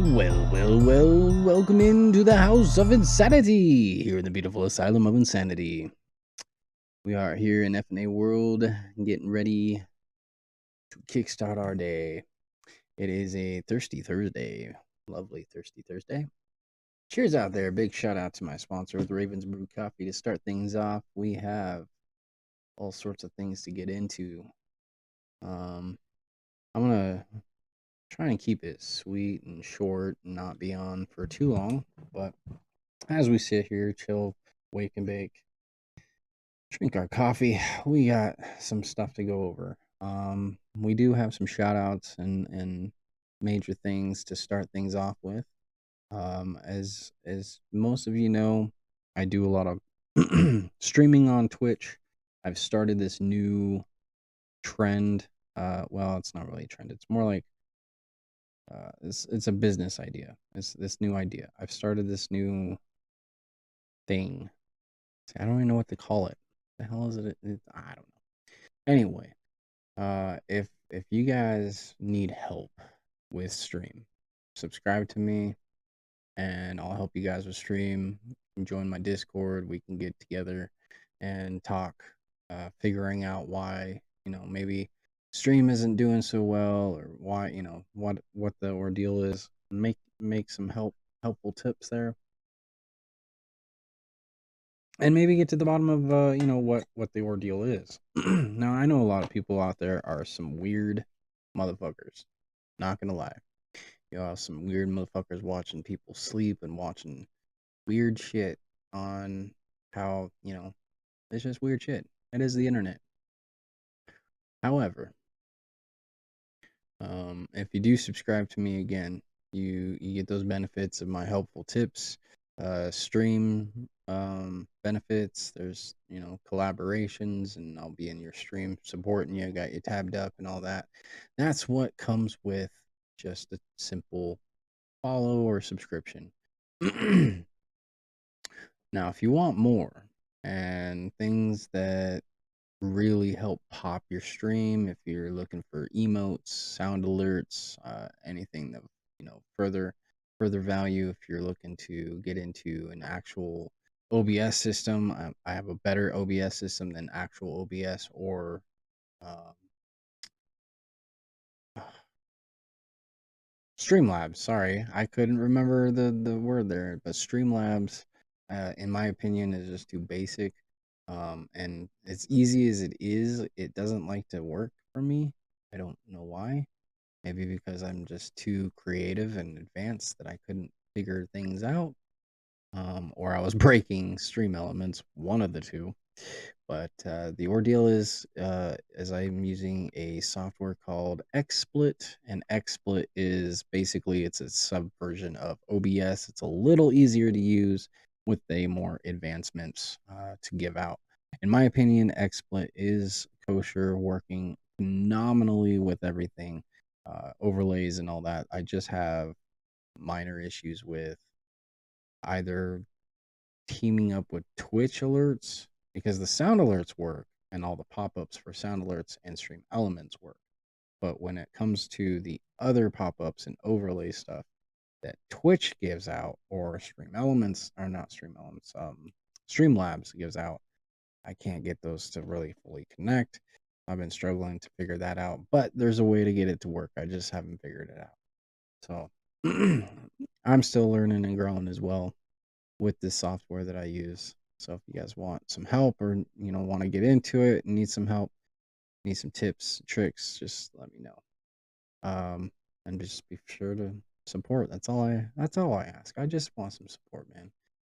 Welcome into the House of Insanity, here in the beautiful Asylum of Insanity. We are here in FNA world, getting ready to kickstart our day. It is a thirsty Thursday, lovely thirsty Thursday. Cheers out there, big shout out to my sponsor, the Ravens Brew Coffee. To start things off, we have all sorts of things to get into. I'm gonna try and keep it sweet and short and not be on for too long, but as we sit here, chill, wake and bake, drink our coffee, we got some stuff to go over. We do have some shout outs and major things to start things off with. As most of you know, I do a lot of streaming on Twitch. I've started this new trend. Well, it's not really a trend. It's more like it's a business idea. It's this new idea. I've started this new thing. I don't even know what to call it. The hell is it? I don't know. Anyway, if you guys need help with stream, subscribe to me, and I'll help you guys with stream. You can join my Discord. We can get together and talk, figuring out why maybe stream isn't doing so well, or why what the ordeal is. Make some helpful tips there, and maybe get to the bottom of what the ordeal is. Now, I know a lot of people out there are some weird motherfuckers. Not gonna lie, you know, some weird motherfuckers watching people sleep and watching weird shit on how it's just weird shit. It is the internet. However, if you do subscribe to me again, you get those benefits of my helpful tips, stream benefits. There's collaborations, and I'll be in your stream supporting you. Got you tabbed up and all that. That's what comes with just a simple follow or subscription. Now, if you want more and things that really help pop your stream, if you're looking for emotes, sound alerts, anything that further value, if you're looking to get into an actual OBS system, I have a better OBS system than actual OBS or um, Streamlabs. Sorry, I couldn't remember the word there, but Streamlabs, in my opinion, is just too basic. And as easy as it is, it doesn't like to work for me. I don't know why. Maybe because I'm just too creative and advanced that I couldn't figure things out, or I was breaking stream elements, one of the two. But the ordeal is, as I'm using a software called XSplit, and XSplit is basically it's a subversion of OBS. It's a little easier to use with a more advancements to give out. In my opinion, XSplit is kosher, working phenomenally with everything, overlays and all that. I just have minor issues with either teaming up with Twitch alerts, because the sound alerts work and all the pop-ups for sound alerts and stream elements work. But when it comes to the other pop-ups and overlay stuff that Twitch gives out, or stream elements, or not stream elements, Streamlabs gives out, I can't get those to really fully connect. I've been struggling to figure that out, but there's a way to get it to work. I just haven't figured it out. So I'm still learning and growing as well with this software that I use. So if you guys want some help, or want to get into it and need some help, need some tips, tricks, just let me know. And just be sure to support. That's all I ask. I just want some support, man.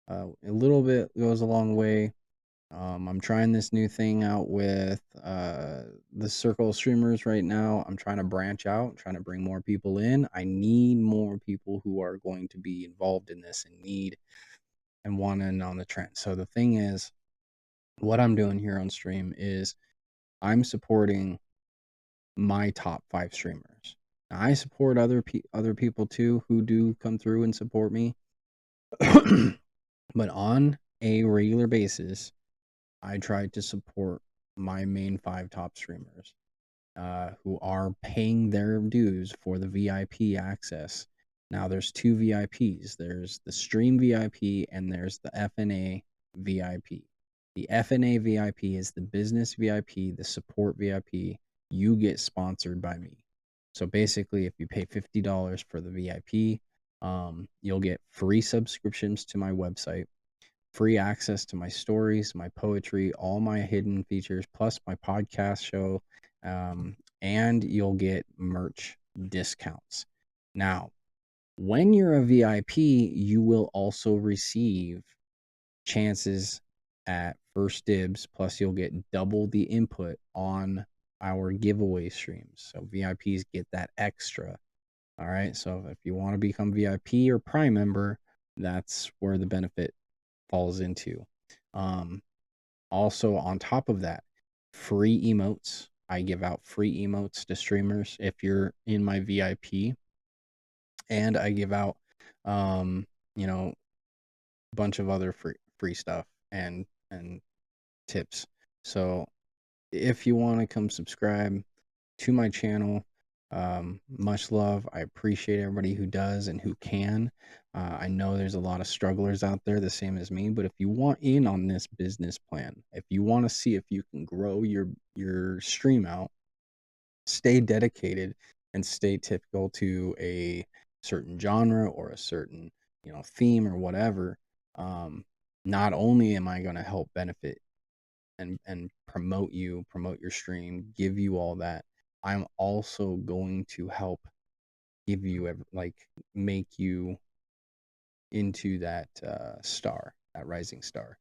A little bit goes a long way. I'm trying this new thing out with the circle of streamers right now. I'm trying to branch out, trying to bring more people in. I need more people who are going to be involved in this and need and want in on the trend. So the thing is, what I'm doing here on stream is I'm supporting my top 5 streamers. Now, I support other people too who do come through and support me. But on a regular basis, I try to support my main 5 top streamers, who are paying their dues for the VIP access Now there's two VIPs. There's the stream VIP and there's the FNA VIP. The FNA VIP is the business VIP, the support VIP. You get sponsored by me. So basically, if you pay $50 for the VIP, you'll get free subscriptions to my website, free access to my stories, my poetry, all my hidden features, plus my podcast show, and you'll get merch discounts. Now, when you're a VIP, you will also receive chances at first dibs, plus you'll get double the input on our giveaway streams. So VIPs get that extra. All right. So if you want to become VIP or Prime member, that's where the benefit falls into. Also, on top of that, free emotes. I give out free emotes to streamers if you're in my VIP, and I give out, you know, a bunch of other free stuff and tips. So if you want to come subscribe to my channel, much love. I appreciate everybody who does and who can. I know there's a lot of strugglers out there, the same as me. But if you want in on this business plan, if you want to see if you can grow your stream out, stay dedicated, and stay typical to a certain genre or a certain theme or whatever, not only am I going to help benefit and promote your stream, give you all that, I'm also going to help give you make you into that that rising star.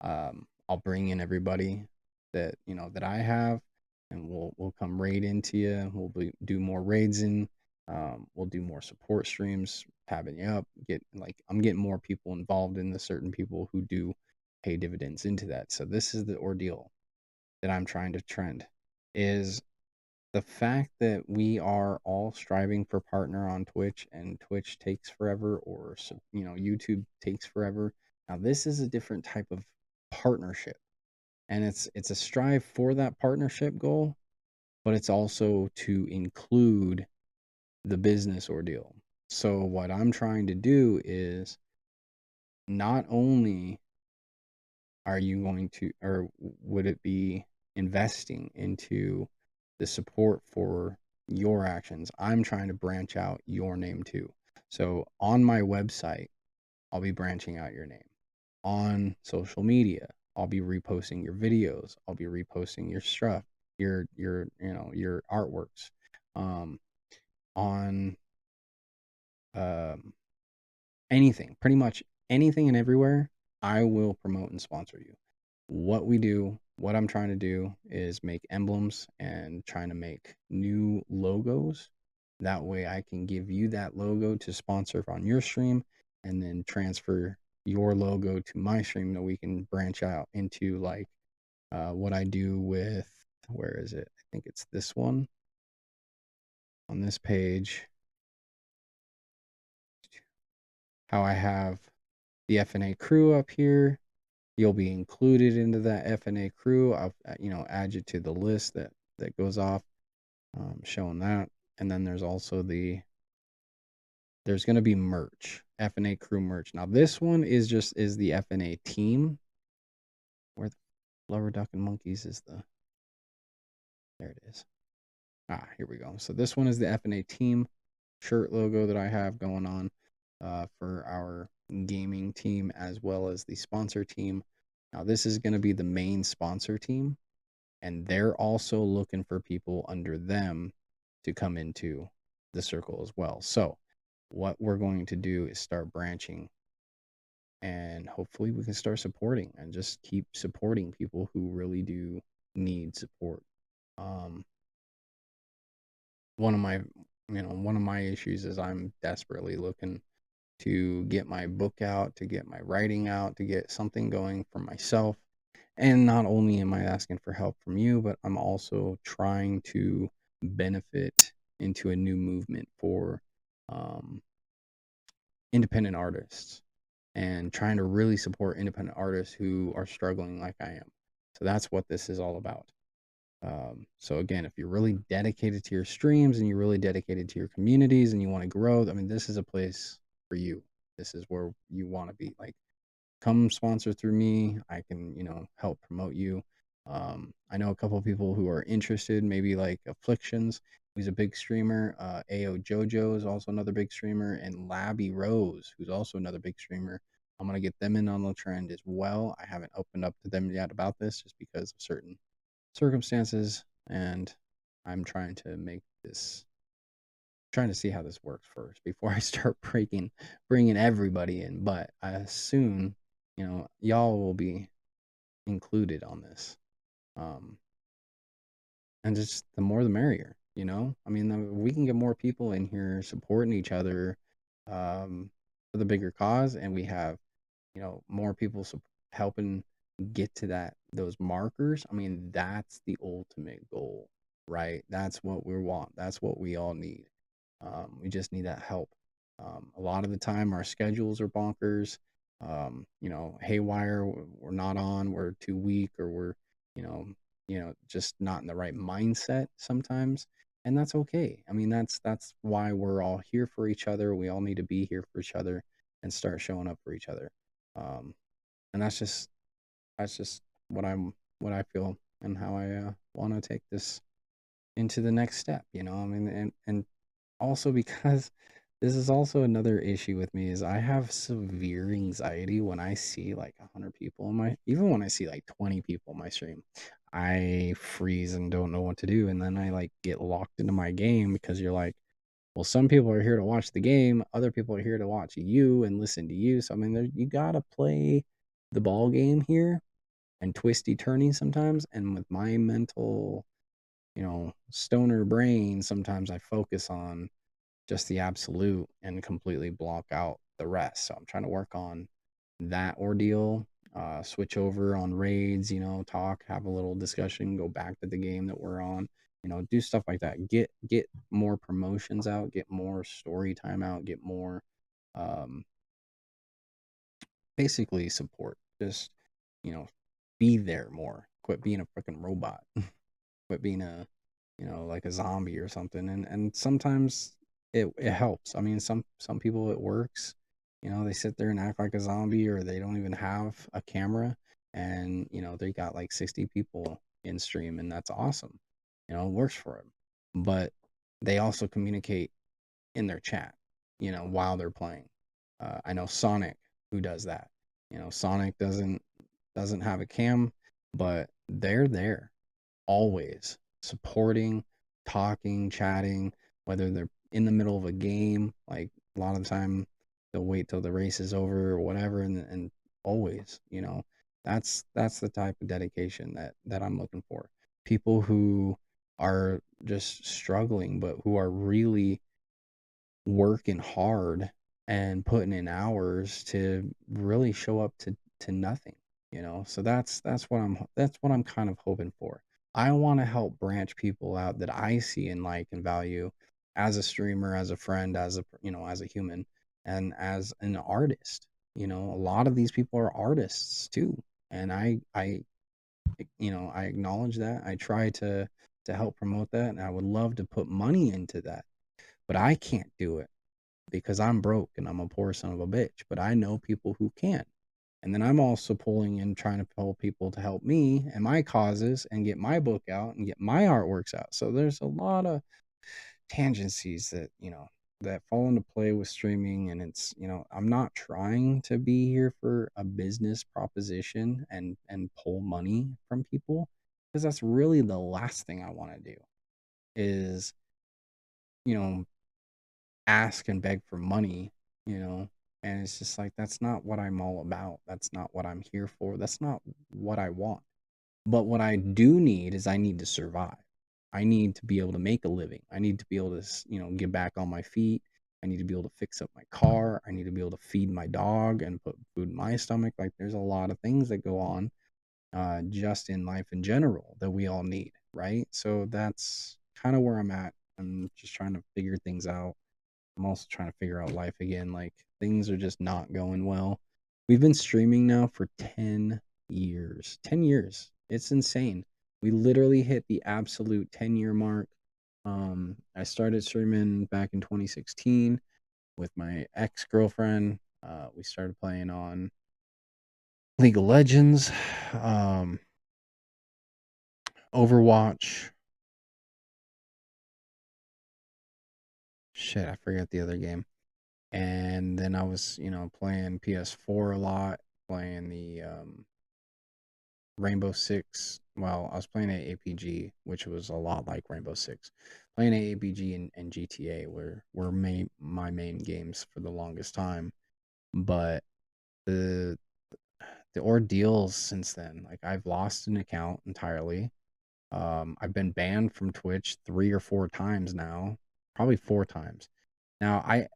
I'll bring in everybody that I have, and we'll come raid into you. Do more raids in. We'll do more support streams, tabbing you up. I'm getting more people involved in the certain people who do pay dividends into that. So this is the ordeal that I'm trying to trend, is the fact that we are all striving for partner on Twitch, and Twitch takes forever, or YouTube takes forever. Now this is a different type of partnership, and it's a strive for that partnership goal, but it's also to include the business ordeal. So what I'm trying to do is, not only are you going to, or would it be investing into the support for your actions, I'm trying to branch out your name too. So on my website, I'll be branching out your name. On social media, I'll be reposting your videos. I'll be reposting your stuff, your artworks. On anything, pretty much anything and everywhere, I will promote and sponsor you. What I'm trying to do is make emblems and trying to make new logos. That way I can give you that logo to sponsor on your stream, and then transfer your logo to my stream, that we can branch out into what I do with, where is it? I think it's this one on this page. How I have the FNA crew up here. You'll be included into that FNA crew. I'll add you to the list that goes off, showing that. And then there's also there's going to be merch, FNA crew merch. Now this one is the FNA team. Where the Lover Duck and Monkeys is there it is. Here we go. So this one is the FNA team shirt logo that I have going on for our gaming team, as well as the sponsor team. Now this is going to be the main sponsor team, and they're also looking for people under them to come into the circle as well. So what we're going to do is start branching, and hopefully we can start supporting and just keep supporting people who really do need support. One of my issues is I'm desperately looking to get my book out, to get my writing out, to get something going for myself. And not only am I asking for help from you, but I'm also trying to benefit into a new movement for independent artists, and trying to really support independent artists who are struggling like I am. So that's what this is all about. So again, if you're really dedicated to your streams and you're really dedicated to your communities and you want to grow, I mean, this is a place for you. This is where you want to be. Like, come sponsor through me. I can, help promote you. I know a couple of people who are interested, maybe like Afflictions, who's a big streamer. AO Jojo is also another big streamer, and Labby Rose, who's also another big streamer. I'm gonna get them in on the trend as well. I haven't opened up to them yet about this, just because of certain circumstances, and I'm trying to see how this works first before I start bringing everybody in. But soon, y'all will be included on this. Um, and just the more the merrier, I mean, we can get more people in here supporting each other, for the bigger cause, and we have, more people helping get to those markers. I mean, that's the ultimate goal, right? That's what we want. That's what we all need. We just need that help. A lot of the time, our schedules are bonkers. Haywire. We're not on. We're too weak, or we're, you know, just not in the right mindset sometimes, and that's okay. I mean, that's why we're all here for each other. We all need to be here for each other and start showing up for each other. Um, and that's just what I feel and how I want to take this into the next step. I mean, and also because this is also another issue with me is I have severe anxiety when I see like 100 people in my, even when I see like 20 people in my stream. I freeze and don't know what to do, and then I like get locked into my game, because you're like, well, some people are here to watch the game, other people are here to watch you and listen to you. So I mean, you gotta play the ball game here, and twisty turny sometimes. And with my mental, stoner brain, sometimes I focus on just the absolute and completely block out the rest. So I'm trying to work on that ordeal. Switch over on raids, talk, have a little discussion, go back to the game that we're on, do stuff like that. Get more promotions out, get more story time out, get more, um, basically support. Just, you know, be there more. Quit being a freaking robot. Quit being like a zombie or something. And sometimes it helps. I mean, some people it works. They sit there and act like a zombie, or they don't even have a camera, and they got like 60 people in stream, and that's awesome. It works for them. But they also communicate in their chat, while they're playing. I know Sonic, who does that. Sonic doesn't have a cam, but they're there always supporting, talking, chatting, whether they're in the middle of a game. Like, a lot of the time, they'll wait till the race is over or whatever, and always, that's the type of dedication that I'm looking for. People who are just struggling, but who are really working hard and putting in hours to really show up to nothing. So that's what I'm kind of hoping for. I want to help branch people out that I see and like and value, as a streamer, as a friend, as a human, and as an artist. A lot of these people are artists too, and I acknowledge that. I try to help promote that, and I would love to put money into that, but I can't do it because I'm broke and I'm a poor son of a bitch. But I know people who can. And then I'm also pulling and trying to pull people to help me and my causes and get my book out and get my artworks out. So there's a lot of tangencies that fall into play with streaming. And it's, I'm not trying to be here for a business proposition and pull money from people, because that's really the last thing I want to do is, you know, ask and beg for money, you know, and it's just like, that's not what I'm all about. That's not what I'm here for. That's not what I want. But what I do need is I need to survive. I need to be able to make a living. I need to be able to, get back on my feet. I need to be able to fix up my car. I need to be able to feed my dog and put food in my stomach. Like, there's a lot of things that go on, just in life in general, that we all need, right? So that's kind of where I'm at. I'm just trying to figure things out. I'm also trying to figure out life again. Like, things are just not going well. We've been streaming now for 10 years. 10 years. It's insane. We literally hit the absolute 10-year mark. I started streaming back in 2016 with my ex-girlfriend. We started playing on League of Legends, Overwatch. Shit, I forget the other game. And then I was, playing PS4 a lot, playing the Rainbow Six. Well, I was playing AAPG, which was a lot like Rainbow Six. Playing AAPG and GTA were my main games for the longest time. But the the ordeals since then, like I've lost an account entirely. I've been banned from Twitch 3 or 4 times now, probably 4 times. Now I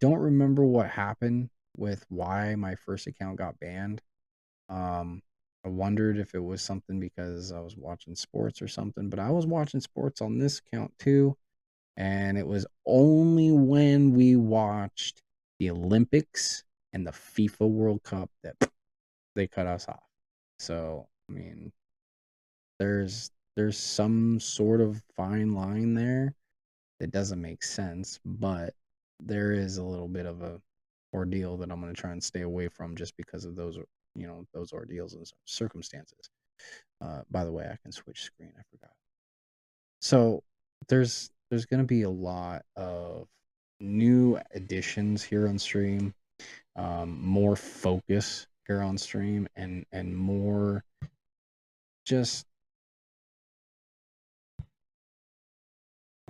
don't remember what happened with why my first account got banned. Um, I wondered if it was something because I was watching sports or something, but I was watching sports on this account too. And it was only when we watched the Olympics and the FIFA World Cup that they cut us off. So, I mean, there's some sort of fine line there that doesn't make sense, but there is a little bit of a ordeal that I'm going to try and stay away from just because of those, those ordeals and circumstances. By the way, I can switch screen. I forgot. So there's going to be a lot of new additions here on stream, more focus here on stream, and more just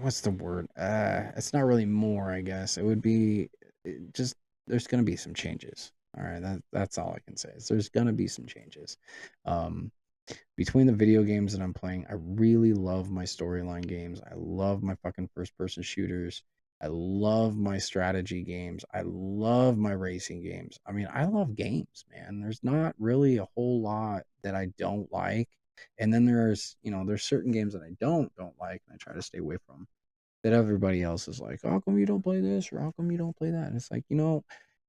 what's the word? It's not really more, I guess. It would be just there's going to be some changes. All right, that's all I can say. Is there's going to be some changes. Um, between the video games that I'm playing, I really love my storyline games. I love my fucking first person shooters. I love my strategy games. I love my racing games. I mean, I love games, man. There's not really a whole lot that I don't like. And then there's certain games that I don't like and I try to stay away from that everybody else is like, how come you don't play this or how come you don't play that? And it's like,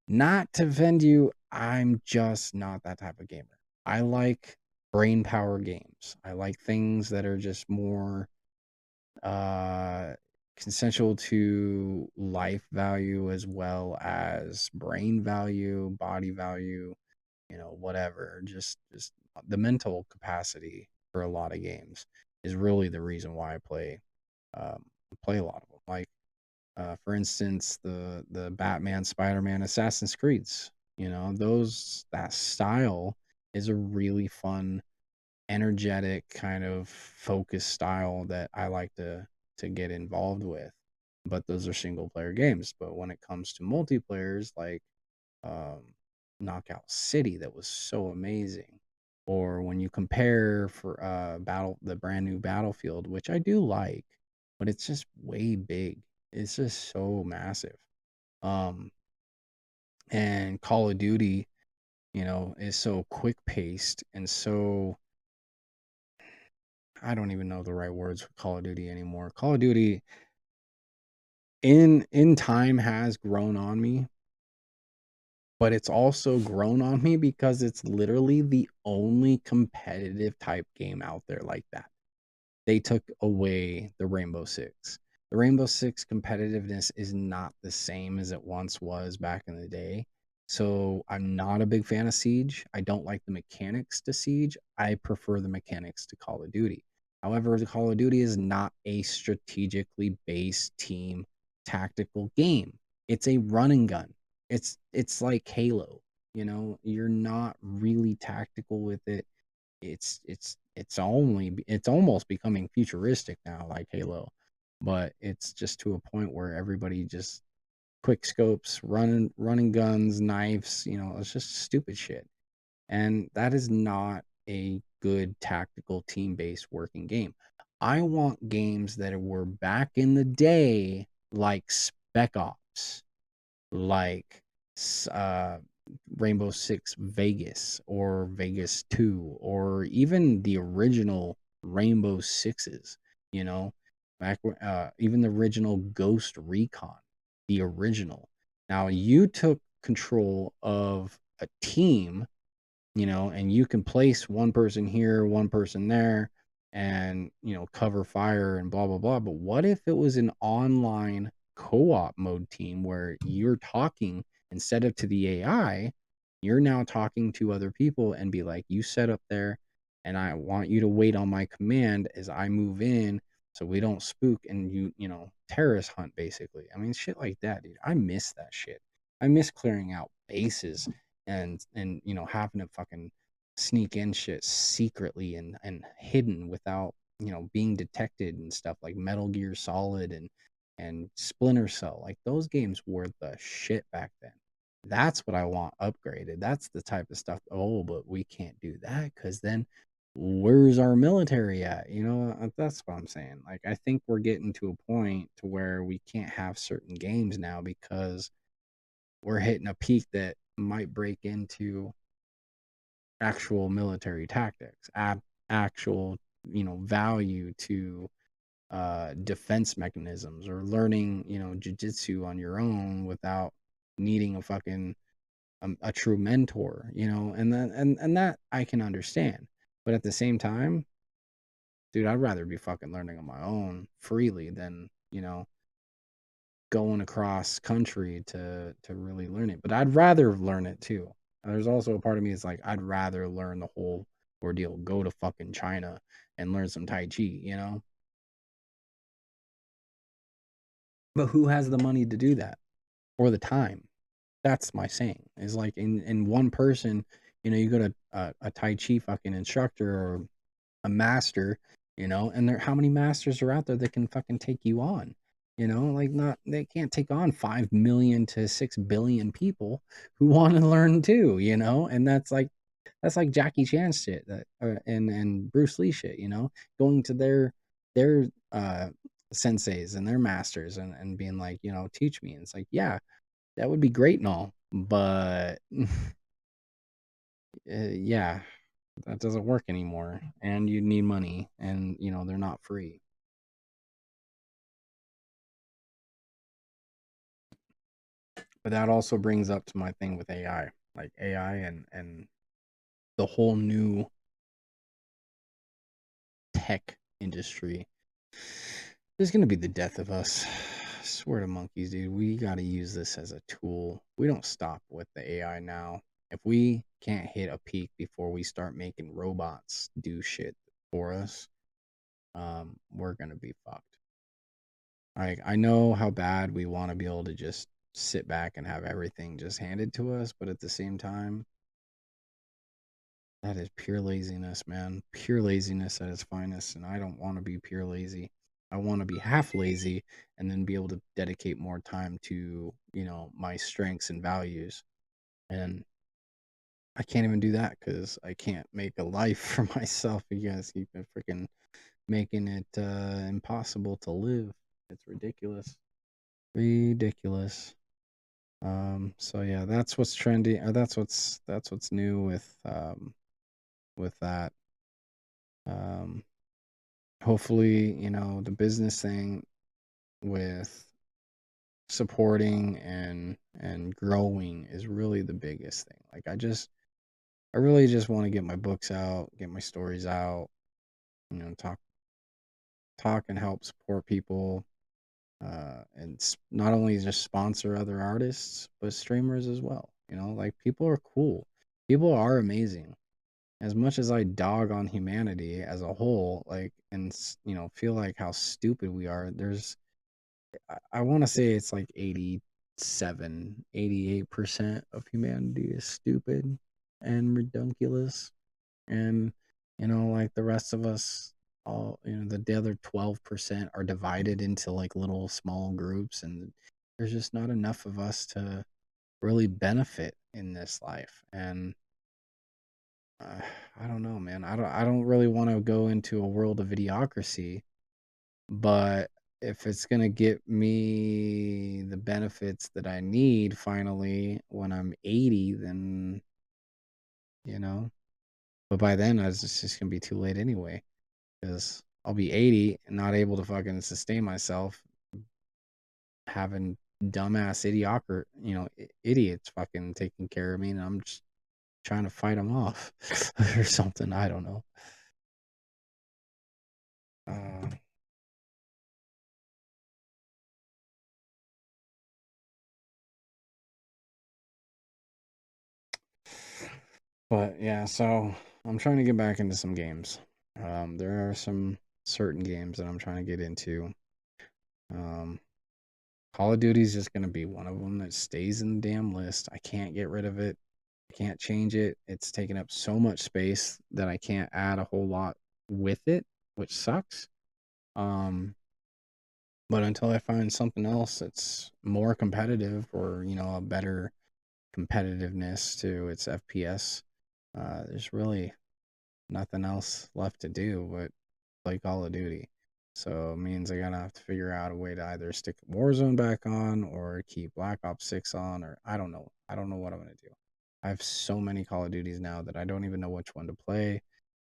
not to offend you, I'm just not that type of gamer. I like brain power games. I like things that are just more uh consensual to life value as well as brain value, body value, whatever. Just the mental capacity for a lot of games is really the reason why I play a lot of them. Like for instance, the Batman, Spider-Man, Assassin's Creeds. Those that style is a really fun, energetic kind of focused style that I like to get involved with. But those are single player games. But when it comes to multiplayers, like um, Knockout City, that was so amazing. Or when you compare for the brand new Battlefield, which I do like, but it's just way big. It's just so massive. Um, and Call of Duty, is so quick paced and so I don't even know the right words for Call of Duty anymore. Call of Duty in time has grown on me, but it's also grown on me because it's literally the only competitive type game out there like that. They took away the Rainbow Six. The Rainbow Six competitiveness is not the same as it once was back in the day. So I'm not a big fan of Siege. I don't like the mechanics to Siege. I prefer the mechanics to Call of Duty. However, the Call of Duty is not a strategically based team tactical game. It's a run and gun. It's like Halo. You're not really tactical with it. It's almost becoming futuristic now like Halo, but it's just to a point where everybody just quick scopes, running guns, knives, it's just stupid shit. And that is not a good tactical team-based working game. I want games that were back in the day like Spec Ops, like uh Rainbow Six Vegas or Vegas 2 or even the original Rainbow Sixes, you know, even the original Ghost Recon, the original. Now you took control of a team and you can place one person here, one person there, and, cover fire and blah, blah, blah. But what if it was an online co op mode team where you're talking instead of to the AI, you're now talking to other people and be like, you set up there, and I want you to wait on my command as I move in so we don't spook and terrorist hunt basically. I mean, shit like that, dude. I miss that shit. I miss clearing out bases and having to fucking sneak in shit secretly and hidden without being detected and stuff like Metal Gear Solid and Splinter Cell. Like those games were the shit back then. That's what I want upgraded. That's the type of stuff. Oh, but we can't do that because then where's our military at? That's what I'm saying. Like I think we're getting to a point to where we can't have certain games now because we're hitting a peak that might break into actual military tactics, actual value to defense mechanisms, or learning jujitsu on your own without needing a true mentor, and that I can understand. But at the same time, dude, I'd rather be fucking learning on my own freely than going across country to really learn it. But I'd rather learn it too. There's also a part of me that's like, I'd rather learn the whole ordeal, go to fucking China and learn some Tai Chi. But who has the money to do that, or the time? That's my saying. Is like in one person, you go to a Tai Chi fucking instructor or a master, and there how many masters are out there that can fucking take you on? Like, not, they can't take on 5 million to 6 billion people who want to learn too, and that's like Jackie Chan shit, and Bruce Lee shit, going to their senseis and their masters and being like, teach me. And it's like, yeah, that would be great and all, but yeah, that doesn't work anymore, and you need money, and they're not free. But that also brings up to my thing with AI, like AI and the whole new tech industry is going to be the death of us. I swear to monkeys, dude. We got to use this as a tool. We don't stop with the AI now. If we can't hit a peak before we start making robots do shit for us, we're going to be fucked. I know how bad we want to be able to just sit back and have everything just handed to us, but at the same time, that is pure laziness, man. Pure laziness at its finest, and I don't want to be pure lazy. I want to be half lazy and then be able to dedicate more time to, my strengths and values. And I can't even do that because I can't make a life for myself. You guys keep freaking making it impossible to live. It's ridiculous. Ridiculous. So yeah, that's what's trendy, or that's what's new with that. Um, Hopefully, the business thing with supporting and growing is really the biggest thing. Like I really just want to get my books out, get my stories out, talk and help support people, and not only just sponsor other artists but streamers as well. Like, people are cool, people are amazing. As much as I dog on humanity as a whole, like, and feel like how stupid we are, I want to say it's like 88% of humanity is stupid and redunculous. And, like, the rest of us, all, the other 12% are divided into like little small groups. And there's just not enough of us to really benefit in this life. And uh, I don't know, man. I don't really want to go into a world of idiocracy, but if it's going to get me the benefits that I need finally when I'm 80, then, you know, but by then it's just going to be too late anyway, because I'll be 80 and not able to fucking sustain myself, having dumbass idiots fucking taking care of me, and I'm just trying to fight them off or something. I don't know. Uh, but yeah, so I'm trying to get back into some games. There are some certain games that I'm trying to get into. Um, Call of Duty is just going to be one of them that stays in the damn list. I can't get rid of it. I can't change it. It's taking up so much space that I can't add a whole lot with it, which sucks. Um, but until I find something else that's more competitive or, a better competitiveness to its FPS, there's really nothing else left to do but play Call of Duty. So it means I gotta have to figure out a way to either stick Warzone back on or keep Black Ops 6 on, or I don't know. I don't know what I'm gonna do. I have so many Call of Duties now that I don't even know which one to play.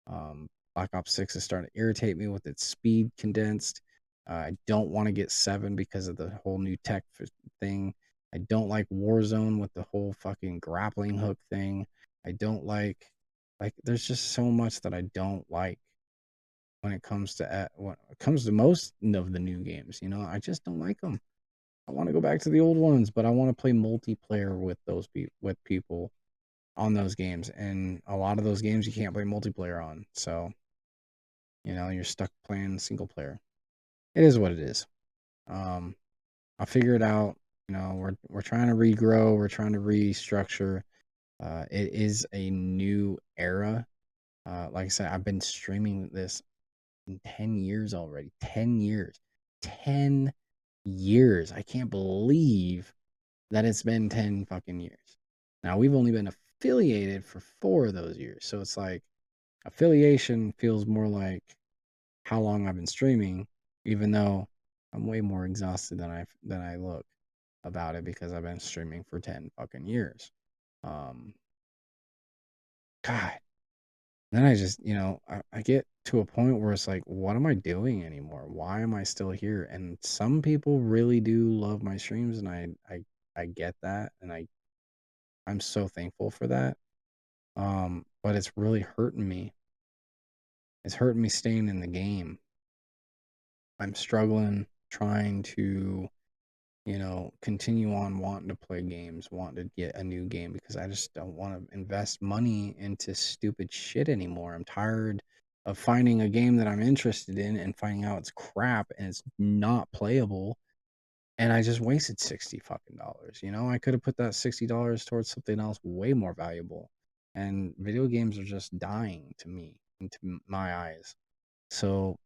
Um, Black Ops 6 is starting to irritate me with its speed condensed. I don't want to get 7 because of the whole new tech thing. I don't like Warzone with the whole fucking grappling hook thing. I don't like there's just so much that I don't like when it comes to most of the new games. I just don't like them. I want to go back to the old ones, but I want to play multiplayer with with people on those games, and a lot of those games you can't play multiplayer on. So, you're stuck playing single player. It is what it is. Um, I'll figure it out. We're trying to regrow, we're trying to restructure. It is a new era. Like I said, I've been streaming this in 10 years already. 10 years. 10 years. I can't believe that it's been 10 fucking years. Now, we've only been affiliated for 4 of those years. So it's like affiliation feels more like how long I've been streaming, even though I'm way more exhausted than I look about it because I've been streaming for 10 fucking years. Um, God, then I just, I get to a point where it's like, what am I doing anymore? Why am I still here? And some people really do love my streams, and I get that, and I'm so thankful for that. But it's really hurting me. It's hurting me staying in the game. I'm struggling trying to, continue on wanting to play games, wanting to get a new game because I just don't want to invest money into stupid shit anymore. I'm tired of finding a game that I'm interested in and finding out it's crap and it's not playable. And I just wasted 60 fucking dollars. I could have put that $60 towards something else way more valuable. And video games are just dying to me, into my eyes. So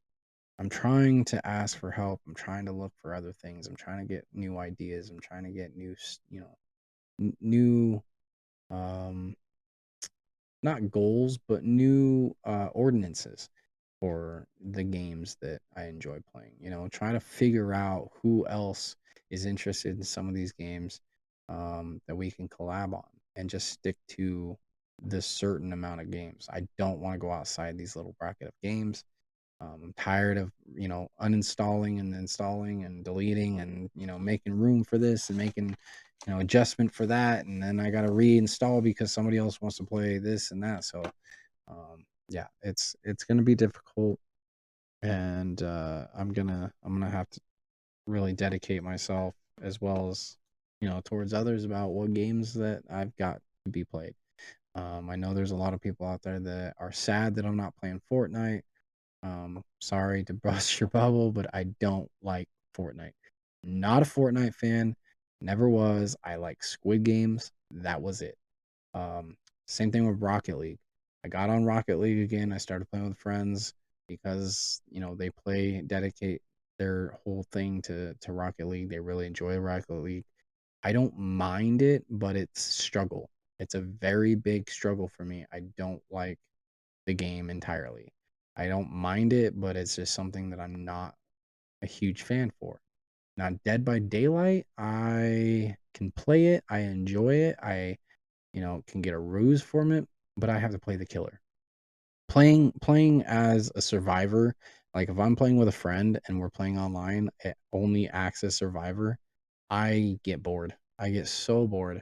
I'm trying to ask for help. I'm trying to look for other things. I'm trying to get new ideas. I'm trying to get new, new, um, not goals, but new ordinances for the games that I enjoy playing. Trying to figure out who else is interested in some of these games that we can collab on and just stick to this certain amount of games. I don't want to go outside these little bracket of games. I'm tired of, uninstalling and installing and deleting and, making room for this and making, adjustment for that. And then I got to reinstall because somebody else wants to play this and that. So, yeah, it's going to be difficult. And I'm going to have to really dedicate myself as well as, towards others about what games that I've got to be played. I know there's a lot of people out there that are sad that I'm not playing Fortnite. Sorry to bust your bubble, but I don't like Fortnite. Not a Fortnite fan. Never was. I like Squid Games. That was it. Um, Same thing with Rocket League. I got on Rocket League again. I started playing with friends because they dedicate their whole thing to Rocket League. They really enjoy Rocket League. I don't mind it, but it's struggle. It's a very big struggle for me. I don't like the game entirely. I don't mind it, but it's just something that I'm not a huge fan for. Now, Dead by Daylight, I can play it. I enjoy it. I, can get a ruse from it, but I have to play the killer. Playing as a survivor, like if I'm playing with a friend and we're playing online, only access survivor, I get bored. I get so bored.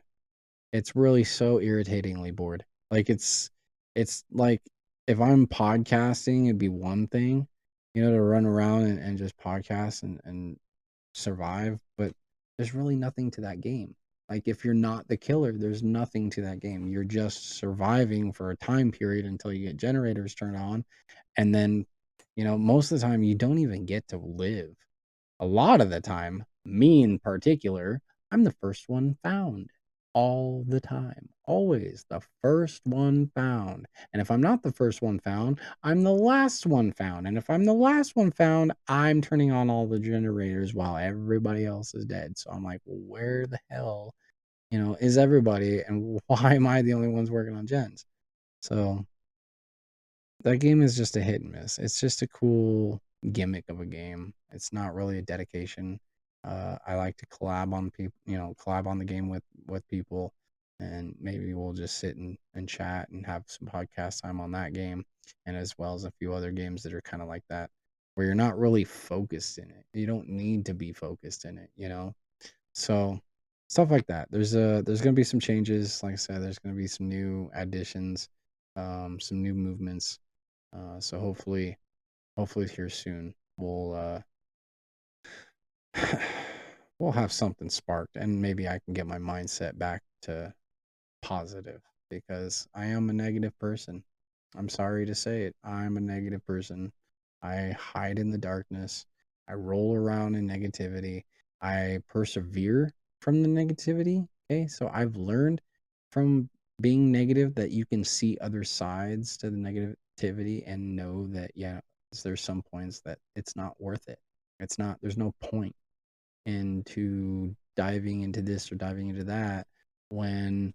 It's really so irritatingly bored. Like it's like if I'm podcasting, it'd be one thing, to run around and just podcast and survive, but there's really nothing to that game. Like if you're not the killer, there's nothing to that game. You're just surviving for a time period until you get generators turned on, and then, most of the time you don't even get to live. A lot of the time, me in particular, I'm the first one found all the time. Always the first one found. And if I'm not the first one found, I'm the last one found. And if I'm the last one found, I'm turning on all the generators while everybody else is dead. So I'm like, well, where the hell, is everybody? And why am I the only ones working on gens? So that game is just a hit and miss. It's just a cool gimmick of a game. It's not really a dedication. I like to collab on people, collab on the game with people, and maybe we'll just sit and chat and have some podcast time on that game, and as well as a few other games that are kind of like that, where you're not really focused in it. You don't need to be focused in it. So stuff like that. There's gonna be some changes. Like I said, there's gonna be some new additions, some new movements, so hopefully here soon we'll have something sparked, and maybe I can get my mindset back to positive, because I am a negative person. I'm sorry to say it. I'm a negative person. I hide in the darkness. I roll around in negativity. I persevere from the negativity. Okay. So I've learned from being negative that you can see other sides to the negativity and know that, yeah, there's some points that it's not worth it. It's not, there's no point into diving into this or diving into that when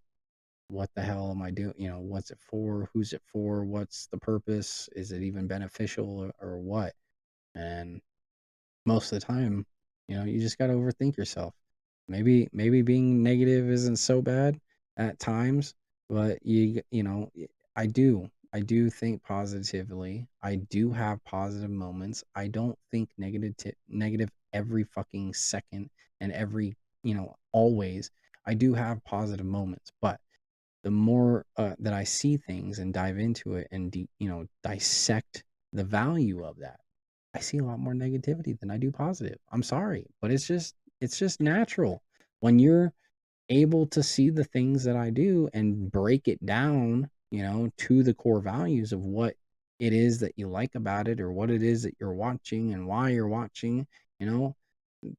what the hell am I doing? What's it for? Who's it for? What's the purpose? Is it even beneficial, or what? And most of the time, you just got to overthink yourself. Maybe being negative isn't so bad at times, but I do think positively. I do have positive moments. I don't think negative every fucking second and every, always. I do have positive moments, but the more that I see things and dive into it and dissect the value of that, I see a lot more negativity than I do positive. I'm sorry, but it's just natural when you're able to see the things that I do and break it down, to the core values of what it is that you like about it, or what it is that you're watching and why you're watching, you know,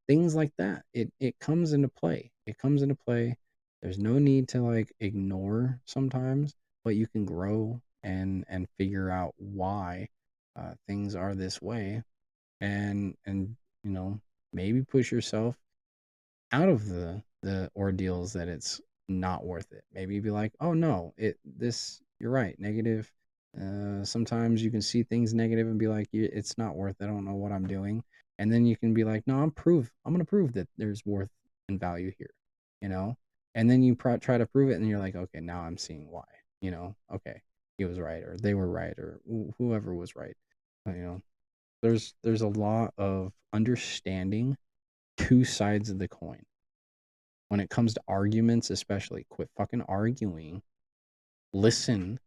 things like that. It comes into play. It comes into play. There's no need to like ignore sometimes, but you can grow and figure out why things are this way, and maybe push yourself out of the ordeals that it's not worth it. Maybe be like, oh no, you're right, negative. Sometimes you can see things negative and be like, it's not worth it. I don't know what I'm doing. And then you can be like, no, I'm gonna prove that there's worth and value here, you know. And then you try to prove it, and you're like, okay, now I'm seeing why. Okay, he was right, or they were right, or whoever was right. You know, there's a lot of understanding two sides of the coin when it comes to arguments. Especially, quit fucking arguing. Listen,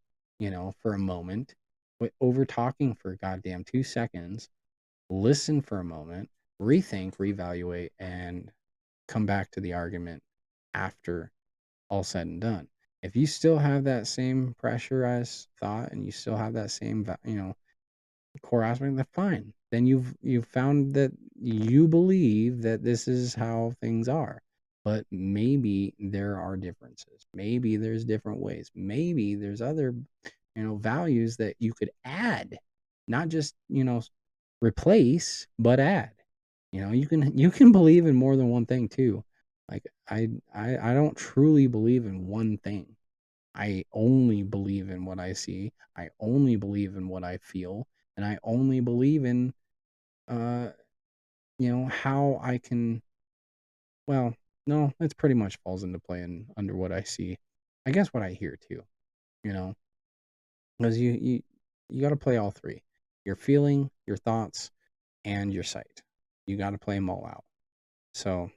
for a moment. Quit over talking for goddamn 2 seconds. Listen for a moment. Rethink, reevaluate, and come back to the argument after all said and done. If you still have that same pressurized thought, and you still have that same, core aspect, that's fine. Then you've found that you believe that this is how things are. But maybe there are differences. Maybe there's different ways. Maybe there's other, values that you could add, not just, replace, but add. You can believe in more than one thing too. Like I don't truly believe in one thing. I only believe in what I see. I only believe in what I feel, and I only believe in uh how I can. Well, no, it's pretty much falls into play and under what I see. I guess what I hear too, you know, because you got to play all three: your feeling, your thoughts, and your sight. You got to play them all out. So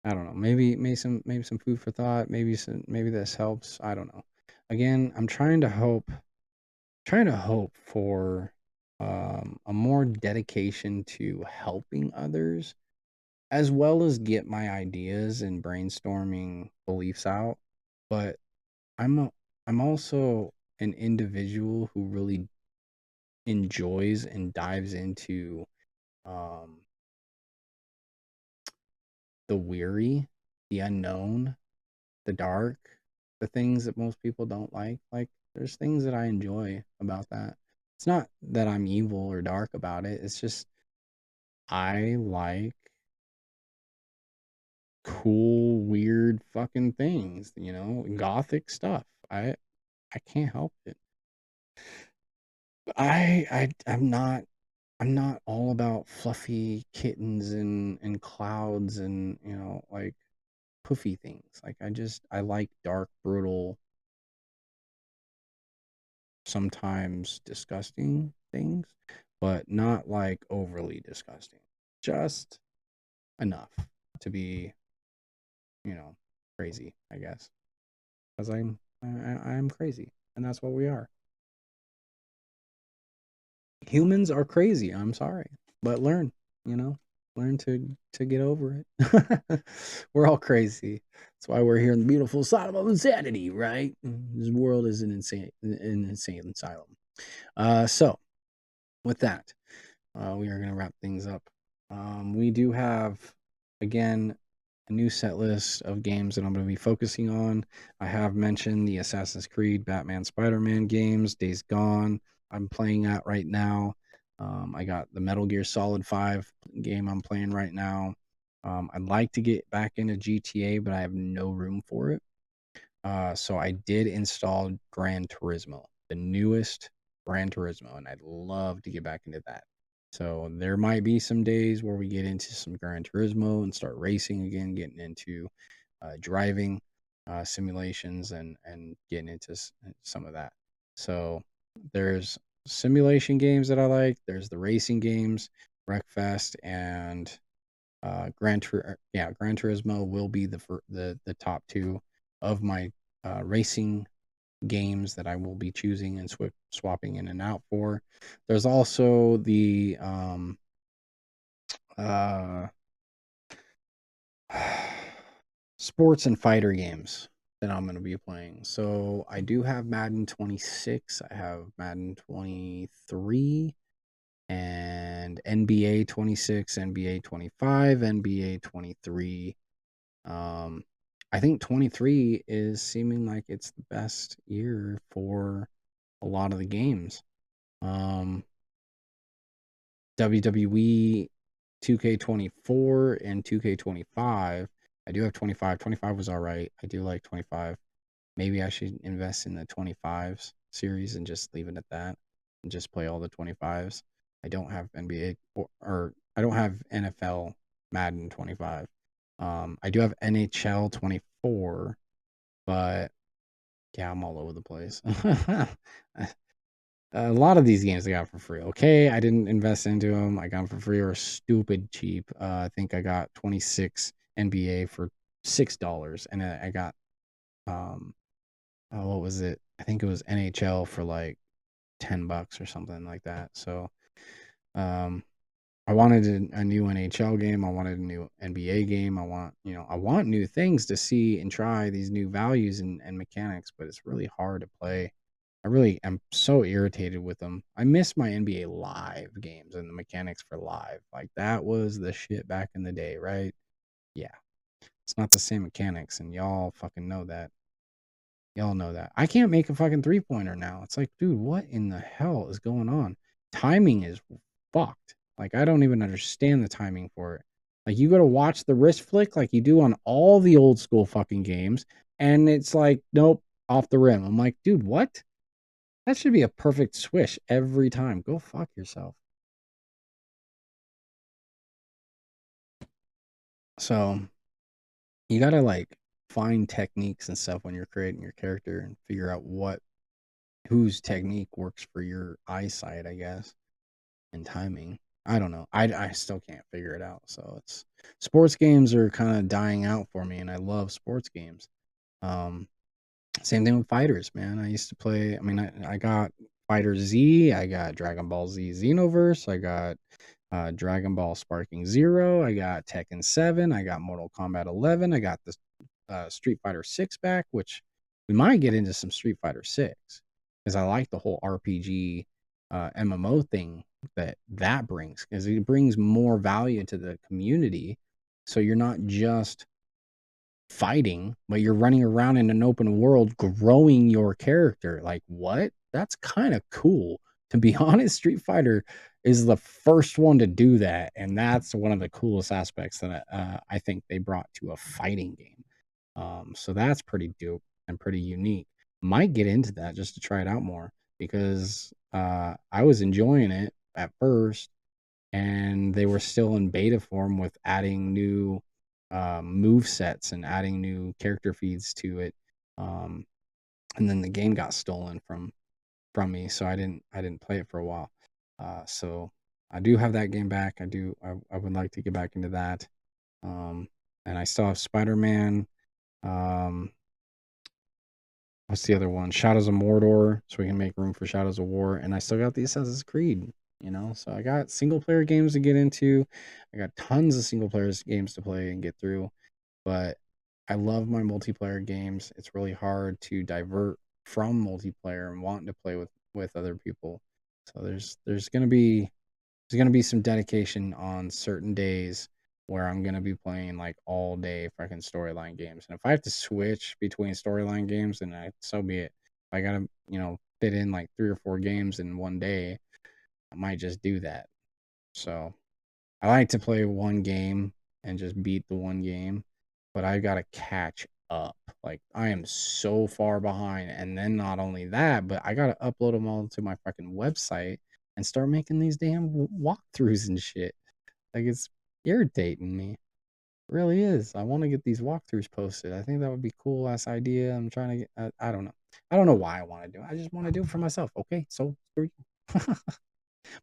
I don't know. Maybe some food for thought. Maybe this helps. I don't know. Again, I'm trying to hope for a more dedication to helping others, as well as get my ideas and brainstorming beliefs out. But I'm a, I'm also an individual who really enjoys and dives into um, the weary, the unknown, the dark, the things that most people don't like. Like, there's things that I enjoy about that. It's not that I'm evil or dark about it. It's just I like cool, weird fucking things, gothic stuff. I can't help it. I'm not all about fluffy kittens and clouds and, like poofy things. Like I like dark, brutal, sometimes disgusting things, but not like overly disgusting. Just enough to be, you know, crazy, I guess. Because I'm crazy, and that's what we are. Humans are crazy. I'm sorry, but you know, learn to get over it. We're all crazy. That's why we're here in the beautiful asylum of insanity, right? This world is an insane asylum. So with that, we are going to wrap things up. We do have, again, a new set list of games that I'm going to be focusing on. I have mentioned the Assassin's Creed, Batman, Spider-Man games, Days Gone. I'm playing at right now. I got the Metal Gear Solid 5 game I'm playing right now. I'd like to get back into GTA, but I have no room for it. So I did install Gran Turismo, the newest Gran Turismo, and I'd love to get back into that. So there might be some days where we get into some Gran Turismo and start racing again, getting into driving simulations and getting into some of that. So there's simulation games that I like. There's the racing games, Wreckfest, and Gran Turismo will be the top two of my racing games that I will be choosing and swapping in and out for. There's also the uh, sports and fighter games that I'm going to be playing. So I do have Madden 26, I have Madden 23, and NBA 26, NBA 25, NBA 23. I think 23 is seeming like it's the best year for a lot of the games. Um, WWE 2K24 and 2K25. I do have 25. 25 was all right. I do like 25. Maybe I should invest in the 25s series and just leave it at that and just play all the 25s. I don't have NBA or I don't have NFL Madden 25. I do have NHL 24, but yeah, I'm all over the place. A lot of these games I got for free. Okay, I didn't invest into them. I got them for free or stupid cheap. I think I got 26 NBA for $6, and I got oh, what was it? I think it was NHL for like $10 or something like that. So, um, I wanted a new NHL game. I wanted a new NBA game. I want new things to see and try these new values and mechanics, but it's really hard to play. I really am so irritated with them. I miss my NBA live games and the mechanics for live. Like that was the shit back in the day, right? Yeah. It's not the same mechanics, and y'all fucking know that. Y'all know that. I can't make a fucking three pointer now. It's like, dude, what in the hell is going on? Timing is fucked. Like, I don't even understand the timing for it. Like, you got to watch the wrist flick like you do on all the old school fucking games, and it's like, nope, off the rim. I'm like, dude, what? That should be a perfect swish every time. Go fuck yourself. So, you got to like find techniques and stuff when you're creating your character and figure out whose technique works for your eyesight, I guess, and timing. I don't know. I still can't figure it out. So it's sports games are kind of dying out for me, and I love sports games. Um, Same thing with fighters, man. I used to play. I mean, I got Fighter Z. I got Dragon Ball Z Xenoverse. I got Dragon Ball Sparking Zero. I got Tekken 7. I got Mortal Kombat 11. I got this Street Fighter 6 back, which we might get into some Street Fighter 6 because I like the whole RPG MMO thing that brings, because it brings more value to the community. So you're not just fighting, but you're running around in an open world growing your character. Like, what? That's kind of cool. To be honest, Street Fighter is the first one to do that, and that's one of the coolest aspects that I think they brought to a fighting game. So that's pretty dope and pretty unique. Might get into that just to try it out more, because I was enjoying it at first, and they were still in beta form with adding new move sets and adding new character feeds to it. Um, and then the game got stolen from me, so I didn't play it for a while. So I do have that game back. I would like to get back into that. Um, and I still have Spider Man. Um, what's the other one? Shadows of Mordor, so we can make room for Shadows of War. And I still got the Assassin's Creed. So I got single player games to get into. I got tons of single player games to play and get through. But I love my multiplayer games. It's really hard to divert from multiplayer and wanting to play with other people. So there's gonna be some dedication on certain days where I'm gonna be playing like all day fucking storyline games. And if I have to switch between storyline games, then so be it. If I gotta, fit in like 3 or 4 games in one day, I might just do that. So I like to play one game and just beat the one game, but I gotta catch up. Like, I am so far behind, and then not only that, but I gotta upload them all to my fucking website and start making these damn walkthroughs and shit. Like, it's irritating me. It really is. I want to get these walkthroughs posted. I think that would be a cool ass idea. I'm trying to get. I don't know. I don't know why I want to do it. I just want to do it for myself. Okay, so screw you.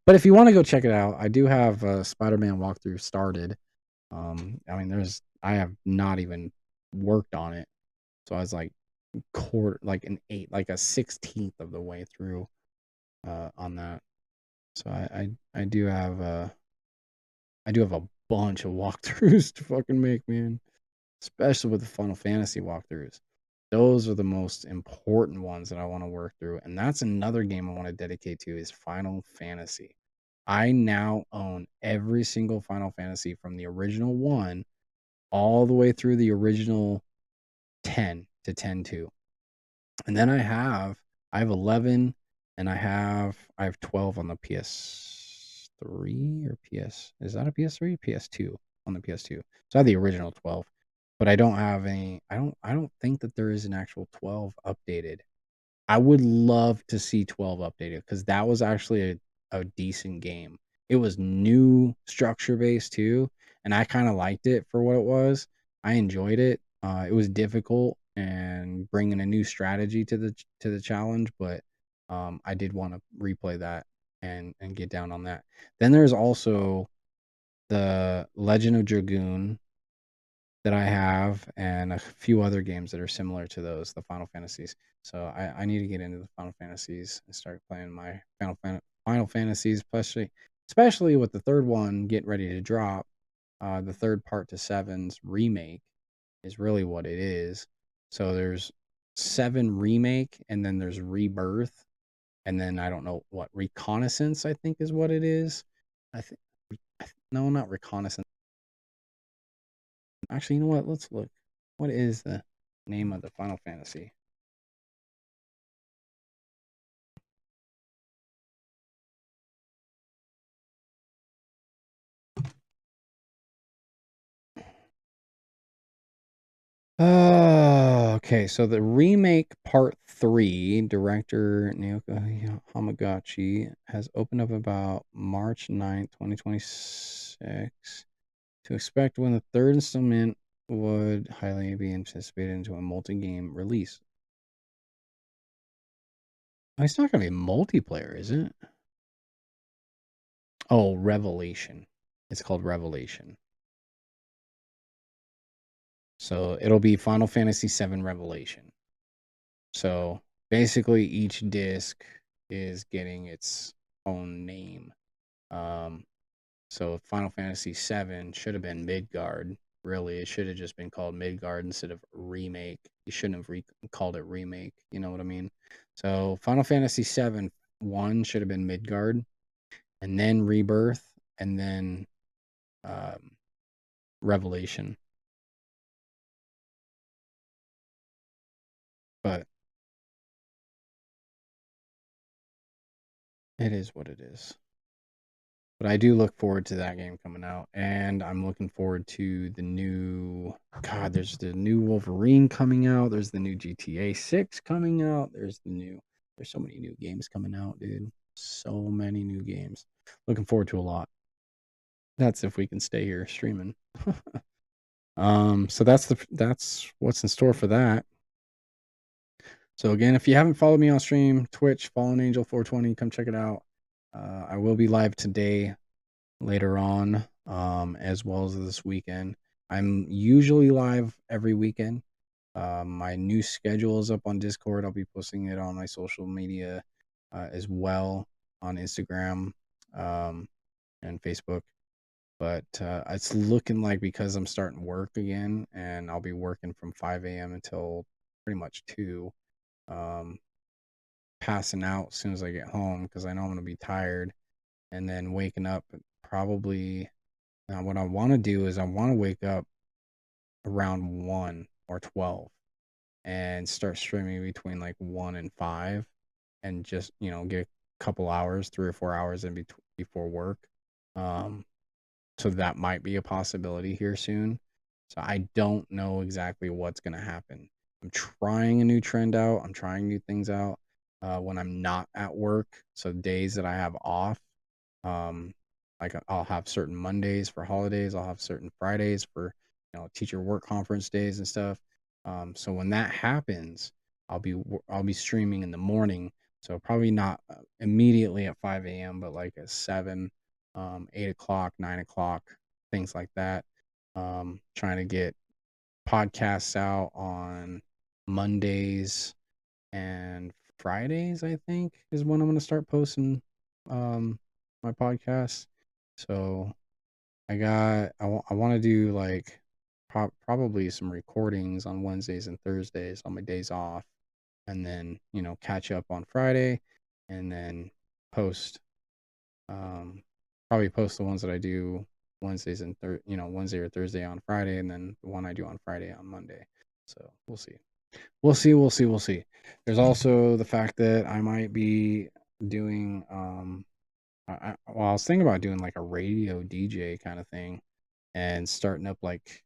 But if you want to go check it out, I do have a Spider-Man walkthrough started. I mean, I have not even worked on it, so I was like like an eight, like a 16th of the way through on that. So I do have a bunch of walkthroughs to fucking make, man. Especially with the Final Fantasy walkthroughs. Those are the most important ones that I want to work through. And that's another game I want to dedicate to is Final Fantasy. I now own every single Final Fantasy from the original 1 all the way through the original 10 to 10-2. And then I have 11, and I have 12 on the PS3 or PS. Is that a PS3? PS2 on the PS2. So I have the original 12, but I don't have any. I don't think that there is an actual 12 updated. I would love to see 12 updated, because that was actually a decent game. It was new structure based too, and I kind of liked it for what it was. I enjoyed it. It was difficult and bringing a new strategy to the challenge, but I did want to replay that and get down on that. Then there's also the Legend of Dragoon that I have, and a few other games that are similar to those, the Final Fantasies. So I need to get into the Final Fantasies and start playing my Final Fantasies, especially with the third one getting ready to drop. The third part to Seven's remake is really what it is. So there's Seven remake, and then there's Rebirth, and then I don't know what Reconnaissance, I think, is what it is. I think no, not Reconnaissance. Actually, you know what? Let's look. What is the name of the Final Fantasy? Oh, okay. So the remake part 3, director Naoki Hamagachi, has opened up about March 9th, 2026. To expect when the third installment would highly be anticipated into a multi-game release. Oh, it's not going to be multiplayer, is it? Oh, Revelation. It's called Revelation. So it'll be Final Fantasy VII Revelation. So basically, each disc is getting its own name. Um, so Final Fantasy VII should have been Midgard. Really, it should have just been called Midgard instead of Remake. You shouldn't have called it Remake. You know what I mean? So Final Fantasy VII 1 should have been Midgard, and then Rebirth, and then um, Revelation. But it is what it is. But I do look forward to that game coming out, and I'm looking forward to the new. God, there's the new Wolverine coming out. There's the new GTA 6 coming out. There's the new. There's so many new games coming out, dude. So many new games. Looking forward to a lot. That's if we can stay here streaming. So that's what's in store for that. So again, if you haven't followed me on stream, Twitch, Fallen Angel 420, come check it out. I will be live today later on, as well as this weekend. I'm usually live every weekend. My new schedule is up on Discord. I'll be posting it on my social media as well on Instagram and Facebook. But it's looking like because I'm starting work again and I'll be working from 5 a.m. until pretty much 2, um, passing out as soon as I get home because I know I'm going to be tired and then waking up probably. Now, what I want to do is I want to wake up around 1 or 12 and start streaming between like 1 and 5 and just, get a couple hours, 3 or 4 hours before work. Um, so that might be a possibility here soon. So I don't know exactly what's going to happen. I'm trying a new trend out. I'm trying new things out when I'm not at work. So days that I have off, um, like I'll have certain Mondays for holidays. I'll have certain Fridays for teacher work conference days and stuff. So when that happens, I'll be streaming in the morning. So probably not immediately at 5 a.m., but like at 7, 8 o'clock, 9 o'clock, things like that. Trying to get podcasts out on Mondays and Fridays, I think, is when I'm going to start posting my podcast. So I want to do like probably some recordings on Wednesdays and Thursdays on my days off, and then catch up on Friday, and then post um probably post the ones that I do Wednesdays and Wednesday or Thursday on Friday, and then the one I do on Friday on Monday. So we'll see. We'll see. We'll see. We'll see. There's also the fact that I might be doing well, I was thinking about doing like a radio DJ kind of thing and starting up like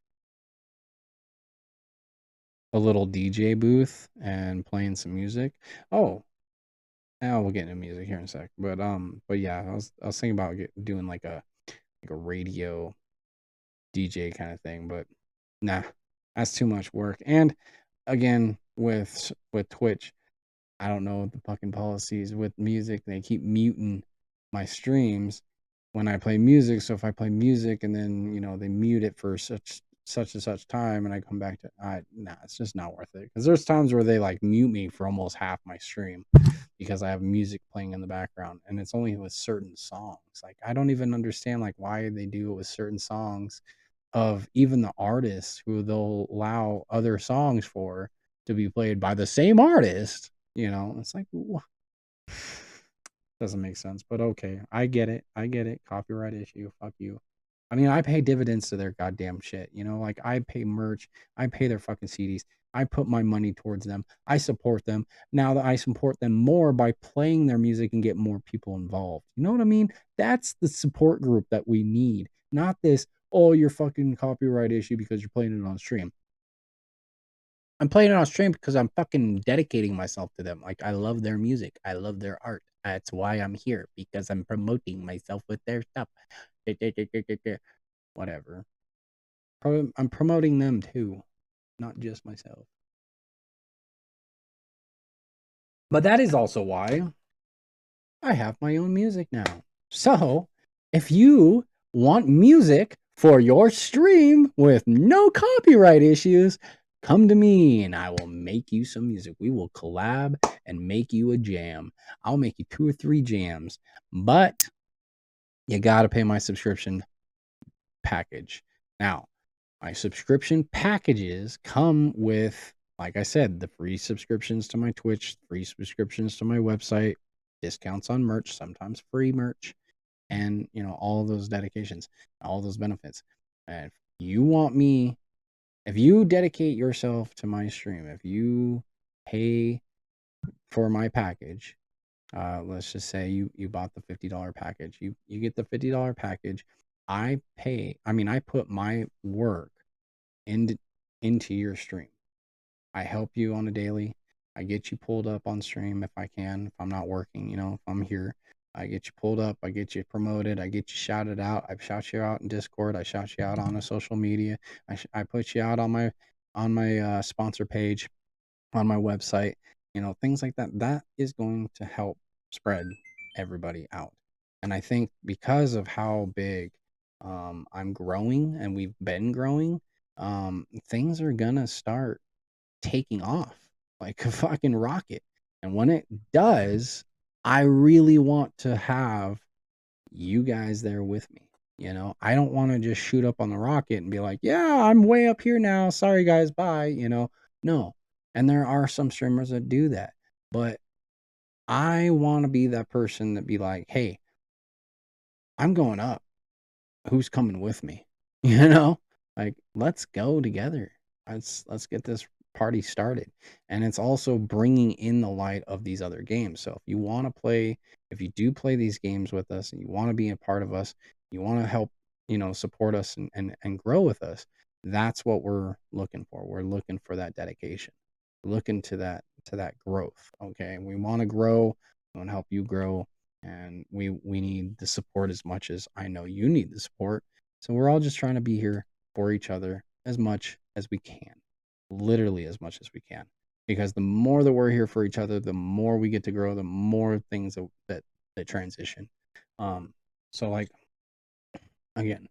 a little DJ booth and playing some music. Oh, now we'll get into music here in a sec. But yeah, I was thinking about doing like a radio DJ kind of thing, but nah, that's too much work. And again, with Twitch, I don't know the fucking policies with music. They keep muting my streams when I play music. So if I play music and then they mute it for such and such time, and I come back to nah, it's just not worth it. Because there's times where they like mute me for almost half my stream because I have music playing in the background, and it's only with certain songs. Like I don't even understand like why they do it with certain songs of even the artists who they'll allow other songs for to be played by the same artist. It's like doesn't make sense, but okay. I get it. I get it. Copyright issue. Fuck you. I mean, I pay dividends to their goddamn shit. Like I pay merch. I pay their fucking CDs. I put my money towards them. I support them. Now that I support them more by playing their music and get more people involved. You know what I mean? That's the support group that we need. Not this, oh, you're fucking copyright issue because you're playing it on stream. I'm playing it on stream because I'm fucking dedicating myself to them. Like I love their music. I love their art. That's why I'm here, because I'm promoting myself with their stuff. Whatever. I'm promoting them too, not just myself. But that is also why I have my own music now. So If you want music for your stream with no copyright issues, come to me and I will make you some music. We will collab and make you a jam. I'll make you 2 or 3 jams, but you got to pay my subscription package. Now, my subscription packages come with, like I said, the free subscriptions to my Twitch, free subscriptions to my website, discounts on merch, sometimes free merch, and all those dedications, all those benefits. And if you want me, if you dedicate yourself to my stream, if you pay for my package, let's just say you bought the $50 package, you get the $50 package. I put my work into your stream. I help you on a daily. I get you pulled up on stream if I can. If I'm not working, if I'm here, I get you pulled up. I get you promoted. I get you shouted out. I shout you out in Discord. I shout you out on a social media. I put you out on my sponsor page on my website. Things like that. That is going to help spread everybody out. And I think because of how big I'm growing and we've been growing, things are gonna start taking off like a fucking rocket. And when it does, I really want to have you guys there with me. I don't want to just shoot up on the rocket and be like, yeah, I'm way up here now. Sorry, guys. Bye. No. And there are some streamers that do that. But I want to be that person that be like, hey, I'm going up. Who's coming with me? Like, let's go together. Let's get this party started. And it's also bringing in the light of these other games. So if you do play these games with us and you want to be a part of us, you want to help, support us and grow with us, that's what we're looking for. We're looking for that dedication. We're looking to that growth. Okay. We want to grow. We want to help you grow. And we need the support as much as I know you need the support. So we're all just trying to be here for each other as much as we can, literally as much as we can, because the more that we're here for each other, the more we get to grow, the more things that transition. So like, again,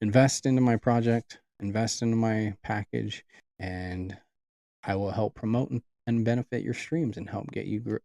invest into my project, invest into my package, and I will help promote and benefit your streams and help get you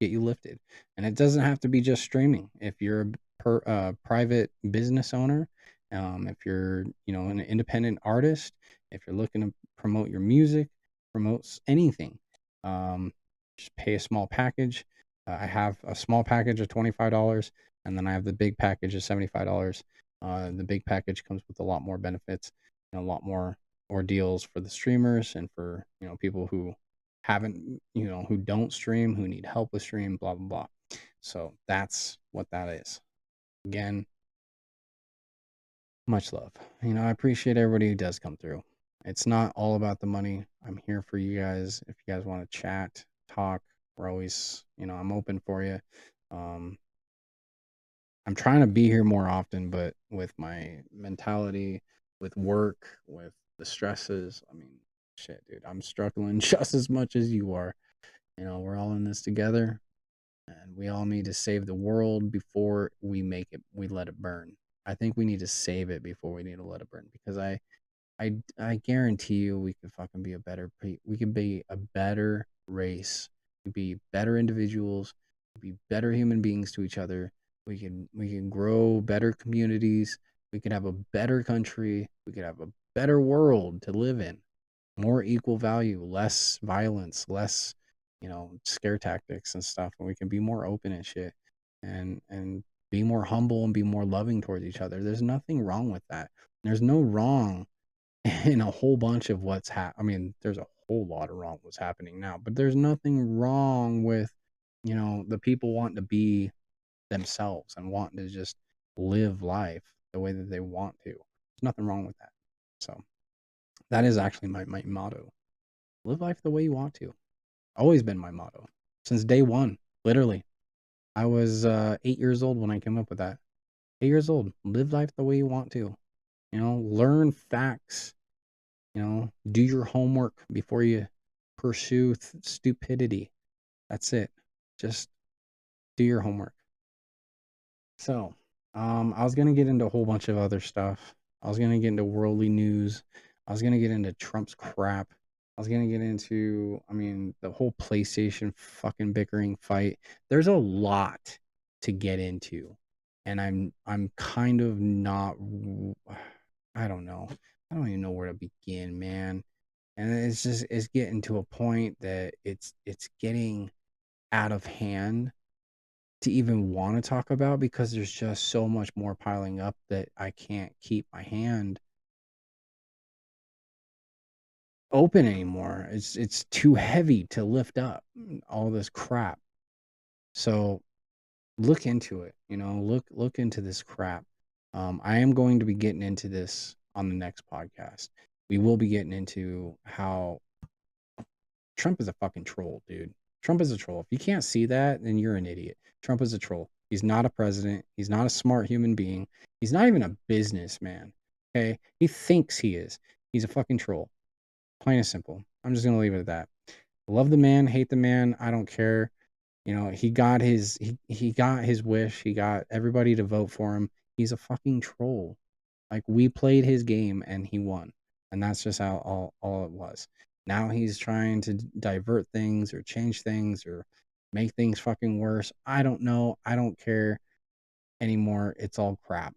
lifted. And it doesn't have to be just streaming. If you're a private business owner, if you're an independent artist, if you're looking to promote your music, promote anything, um, just pay a small package. I have a small package of $25, and then I have the big package of $75. The big package comes with a lot more benefits and a lot more ordeals for the streamers and for people who haven't who don't stream, who need help with stream, blah blah blah. So that's what that is. Again, much love. I appreciate everybody who does come through. It's not all about the money. I'm here for you guys. If you guys want to chat, talk, we're always, I'm open for you. I'm trying to be here more often, but with my mentality, with work, with the stresses, shit, dude, I'm struggling just as much as you are. We're all in this together, and we all need to save the world before we let it burn. I think we need to save it before we need to let it burn, because I guarantee you we could fucking be we could be a better race. We could be better individuals, be better human beings to each other. We can grow better communities. We could have a better country. We could have a better world to live in. More equal value, less violence, less, scare tactics and stuff. And we can be more open and shit, and be more humble and be more loving towards each other. There's nothing wrong with that. There's no wrong in a whole bunch of there's a whole lot of wrong what's happening now, but there's nothing wrong with, the people wanting to be themselves and wanting to just live life the way that they want to. There's nothing wrong with that. So that is actually my motto. Live life the way you want to. Always been my motto since day one. Literally, I was 8 years old when I came up with that. 8 years old. Live life the way you want to. Learn facts. Do your homework before you pursue stupidity. That's it. Just do your homework. So I was gonna get into a whole bunch of other stuff. I was gonna get into worldly news. I was gonna get into Trump's crap. I was gonna get into, I mean, the whole PlayStation fucking bickering fight. There's a lot to get into, and I'm kind of not. I don't know. I don't even know where to begin, man. And it's getting to a point that it's getting out of hand to even want to talk about because there's just so much more piling up that I can't keep my hand open anymore. It's too heavy to lift up all this crap. So look into it, look into this crap. I am going to be getting into this on the next podcast. We will be getting into how Trump is a fucking troll, dude. Trump is a troll. If you can't see that, then you're an idiot. Trump is a troll. He's not a president. He's not a smart human being. He's not even a businessman. Okay? He thinks he is. He's a fucking troll. Plain and simple. I'm just gonna leave it at that. Love the man, hate the man. I don't care. He got he got his wish. He got everybody to vote for him. He's a fucking troll. Like we played his game and he won. And that's just how all it was. Now he's trying to divert things or change things or make things fucking worse. I don't know. I don't care anymore. It's all crap.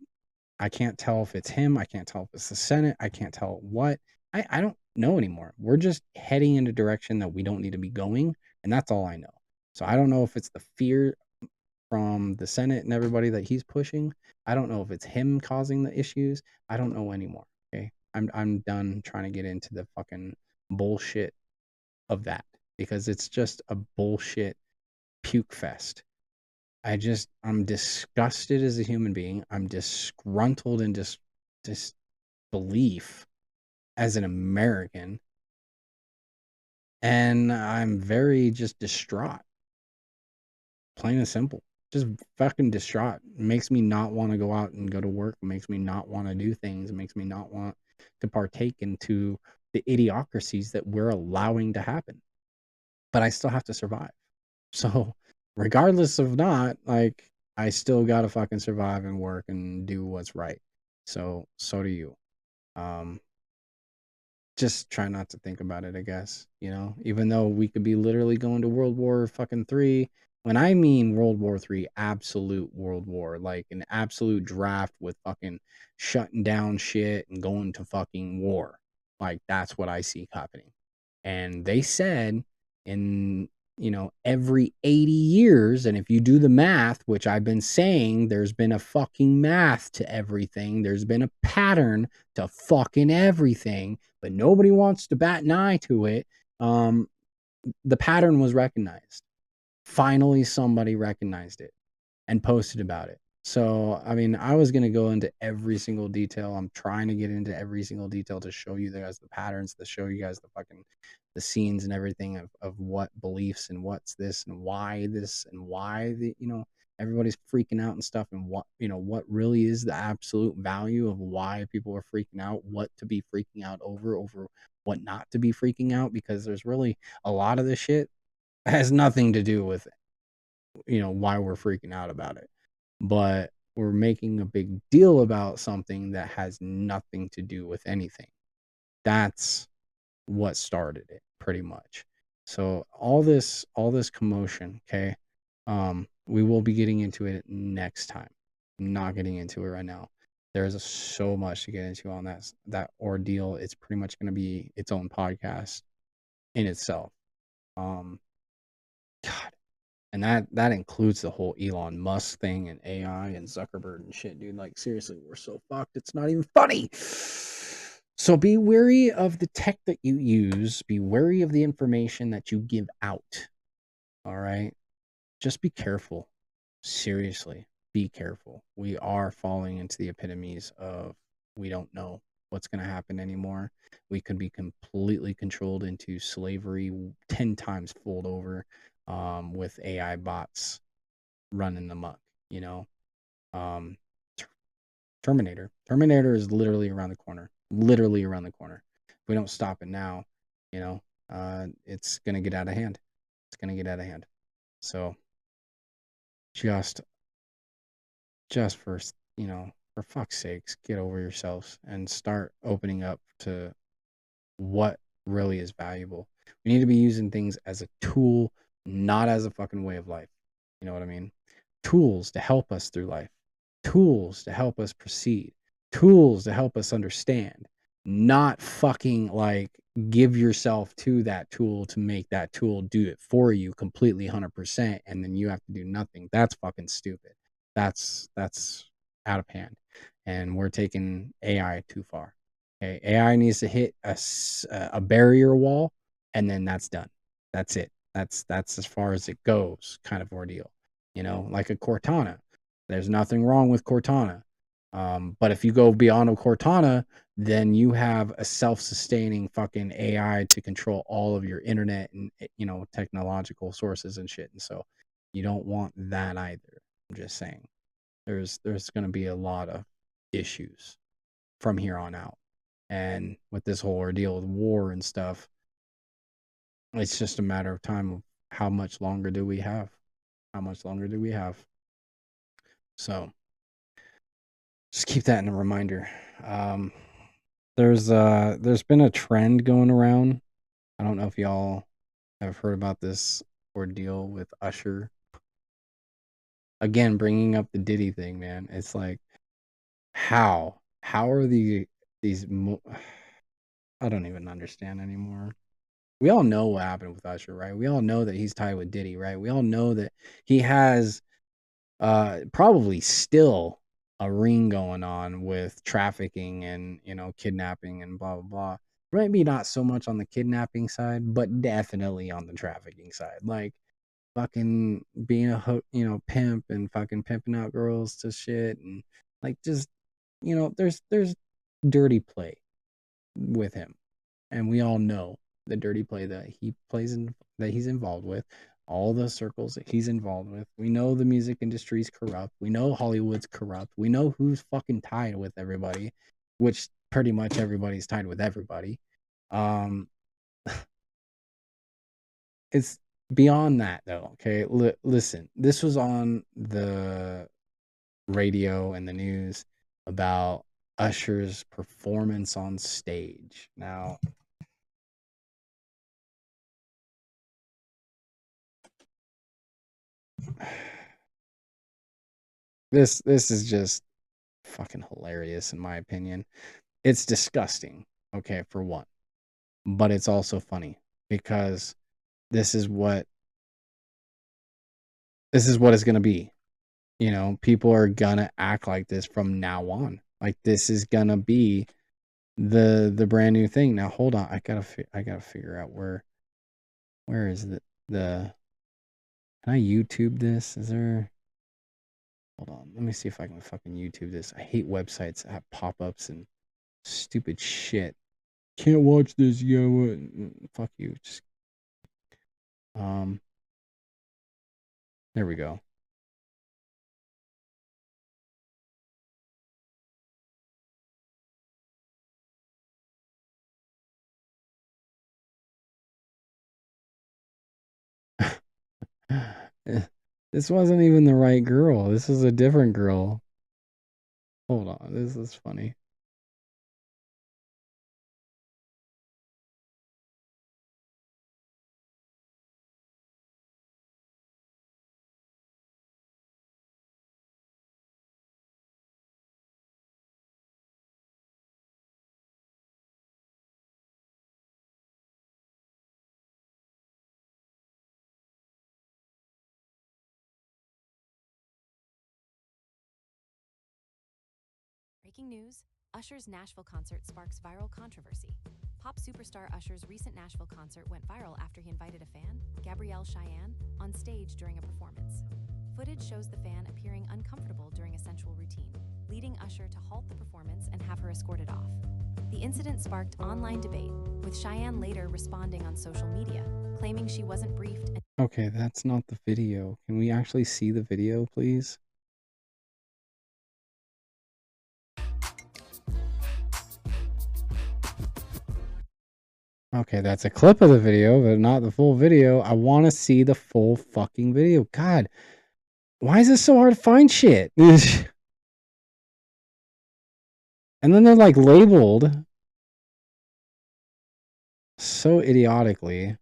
I can't tell if it's him. I can't tell if it's the Senate. I can't tell what. I don't know anymore. We're just heading in a direction that we don't need to be going. And that's all I know. So I don't know if it's the fear from the Senate and everybody that he's pushing. I don't know if it's him causing the issues. I don't know anymore. Okay. I'm done trying to get into the fucking bullshit of that because it's just a bullshit puke fest. I'm disgusted as a human being. I'm disgruntled and disbelief as an American. And I'm very just distraught. Plain and simple. Just fucking distraught. It makes me not want to go out and go to work. It makes me not want to do things. It makes me not want to partake into the idiocracies that we're allowing to happen. But I still have to survive. So, regardless of not, like, I still gotta fucking survive and work and do what's right. So do you. Um, just try not to think about it, I guess, even though we could be literally going to World War fucking 3. When I mean World War 3, absolute world war, like an absolute draft with fucking shutting down shit and going to fucking war. Like that's what I see happening. And they said in, every 80 years, and if you do the math, which I've been saying, there's been a fucking math to everything. There's been a pattern to fucking everything, but nobody wants to bat an eye to it. The pattern was recognized. Finally, somebody recognized it and posted about it. So, I mean, I was going to go into every single detail. I'm trying to get into every single detail to show you guys the patterns, to show you guys the scenes and everything of what beliefs and what's this and why everybody's freaking out and stuff, and what really is the absolute value of why people are freaking out, what to be freaking out over what not to be freaking out, because there's really a lot of this shit has nothing to do with why we're freaking out about it, but we're making a big deal about something that has nothing to do with anything. That's what started it, pretty much. So all this commotion, okay, we will be getting into it next time. I'm not getting into it right now. There's so much to get into on that ordeal. It's pretty much going to be its own podcast in itself. God, and that includes the whole Elon Musk thing and AI and Zuckerberg and shit, dude. Like seriously, we're so fucked. It's not even funny. So be wary of the tech that you use. Be wary of the information that you give out. All right? Just be careful. Seriously, be careful. We are falling into the epitomes of we don't know what's going to happen anymore. We could be completely controlled into slavery 10 times fold over, with AI bots running amok, you know? Um, Terminator. Terminator is literally around the corner. Literally around the corner. If we don't stop it now, it's going to get out of hand. It's going to get out of hand. So just for for fuck's sakes, get over yourselves and start opening up to what really is valuable. We need to be using things as a tool, not as a fucking way of life. You know what I mean? Tools to help us through life, tools to help us proceed, tools to help us understand, not fucking like give yourself to that tool to make that tool do it for you completely 100% and then you have to do nothing. That's fucking stupid. That's out of hand. And we're taking AI too far. Okay, AI needs to hit a barrier wall, and then that's done. That's it. That's as far as it goes, kind of ordeal. Like a Cortana. There's nothing wrong with Cortana, but if you go beyond a Cortana, then you have a self-sustaining fucking AI to control all of your internet and technological sources and shit. And so you don't want that either. I'm just saying, there's going to be a lot of issues from here on out. And with this whole ordeal with war and stuff, it's just a matter of time of how much longer do we have? How much longer do we have? So just keep that in a reminder. There's been a trend going around. I don't know if y'all have heard about this ordeal with Usher. Again, bringing up the Diddy thing, man. It's like, how are these? I don't even understand anymore. We all know what happened with Usher, right? We all know that he's tied with Diddy, right? We all know that he has probably still a ring going on with trafficking and kidnapping and blah blah blah. Maybe not so much on the kidnapping side, but definitely on the trafficking side. Like fucking being a pimp and fucking pimping out girls to shit and like just there's dirty play with him, and we all know the dirty play that he plays in, that he's involved with, all the circles that he's involved with. We know the music industry's corrupt. We know Hollywood's corrupt. We know who's fucking tied with everybody, which pretty much everybody's tied with everybody. Um, it's beyond that though. Okay, listen, this was on the radio and the news about Usher's performance on stage. Now, this is just fucking hilarious in my opinion. It's disgusting, okay, for one. But it's also funny because this is what it's going to be. People are going to act like this from now on. Like this is going to be the brand new thing. Now hold on, I got to figure out where is the can I YouTube this? Is there Hold on, let me see if I can fucking YouTube this. I hate websites that have pop-ups and stupid shit. Can't watch this, fuck you. Just there we go. This wasn't even the right girl. This is a different girl. Hold on, this is funny. Breaking news, Usher's Nashville concert sparks viral controversy. Pop superstar Usher's recent Nashville concert went viral after he invited a fan, Gabrielle Cheyenne, on stage during a performance. Footage shows the fan appearing uncomfortable during a sensual routine, leading Usher to halt the performance and have her escorted off. The incident sparked online debate, with Cheyenne later responding on social media, claiming she wasn't briefed. Okay, that's not the video. Can we actually see the video, please? Okay, that's a clip of the video, but not the full video. I want to see the full fucking video. God, why is this so hard to find shit? And then they're like labeled so idiotically.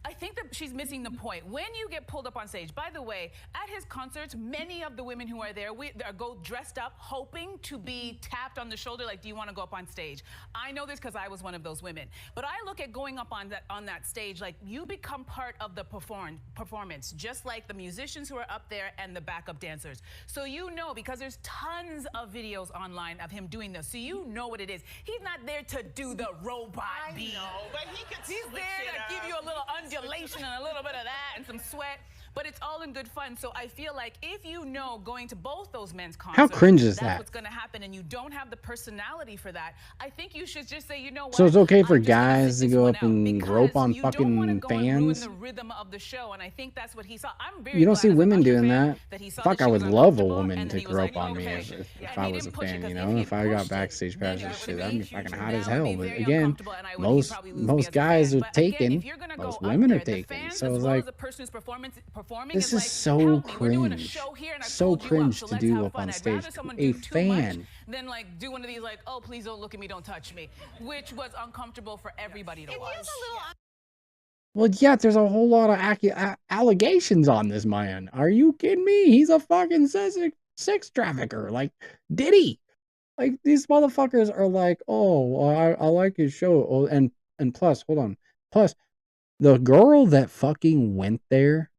I think that she's missing the point. When you get pulled up on stage, by the way, at his concerts, many of the women who are there, go dressed up, hoping to be tapped on the shoulder, like, do you want to go up on stage? I know this because I was one of those women. But I look at going up on that stage, like, you become part of the performance, just like the musicians who are up there and the backup dancers. So you know, because there's tons of videos online of him doing this, so you know what it is. He's not there to do the robot beat. But he could He's there to give you a little undulation and a little bit of that and some sweat, but it's all in good fun. So I feel like if you know going to both those men's concerts, how cringe is that's that? what's going to happen, and you don't have the personality for that, I think you should just say, you know what? So it's okay for guys to go up and grope on fucking fans? The rhythm of the show, and I think that's what he saw. I'm very You don't see women doing that. Fuck, I would love a woman to grope on me if I was a fan, you know? If I got backstage passes and shit, that'd be fucking hot as hell. But again, most guys are taken, most women are taken. So it's like, this is so cringe. So cringe to do up on stage to a fan. Then like do one of these like, oh, please don't look at me, don't touch me, which was uncomfortable for everybody to watch. Well, yeah, there's a whole lot of allegations on this man. Are you kidding me? He's a fucking sex trafficker. Like, did he? Like, these motherfuckers are like, oh, well, I like his show. Oh, and plus, hold on. Plus, the girl that fucking went there,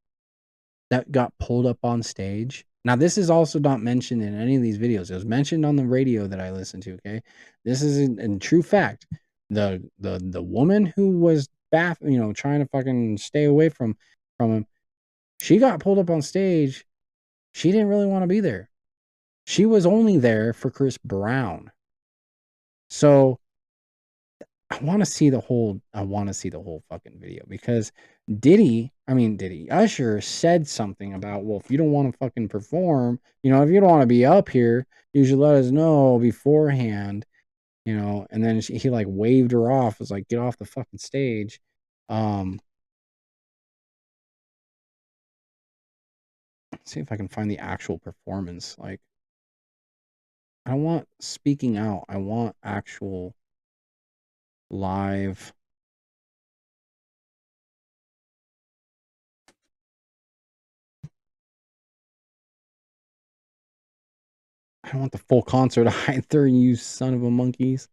that got pulled up on stage. Now, this is also not mentioned in any of these videos. It was mentioned on the radio that I listened to, okay? This is in true fact. The woman who was trying to fucking stay away from him, she got pulled up on stage. She didn't really want to be there. She was only there for Chris Brown. So I want to see the whole fucking video, because Usher said something about, well, if you don't want to fucking perform, if you don't want to be up here, you should let us know beforehand, and then he like waved her off. It was like, get off the fucking stage. Let's see if I can find the actual performance. Like, I want speaking out. I want actual live. I don't want the full concert either, you son of a monkeys.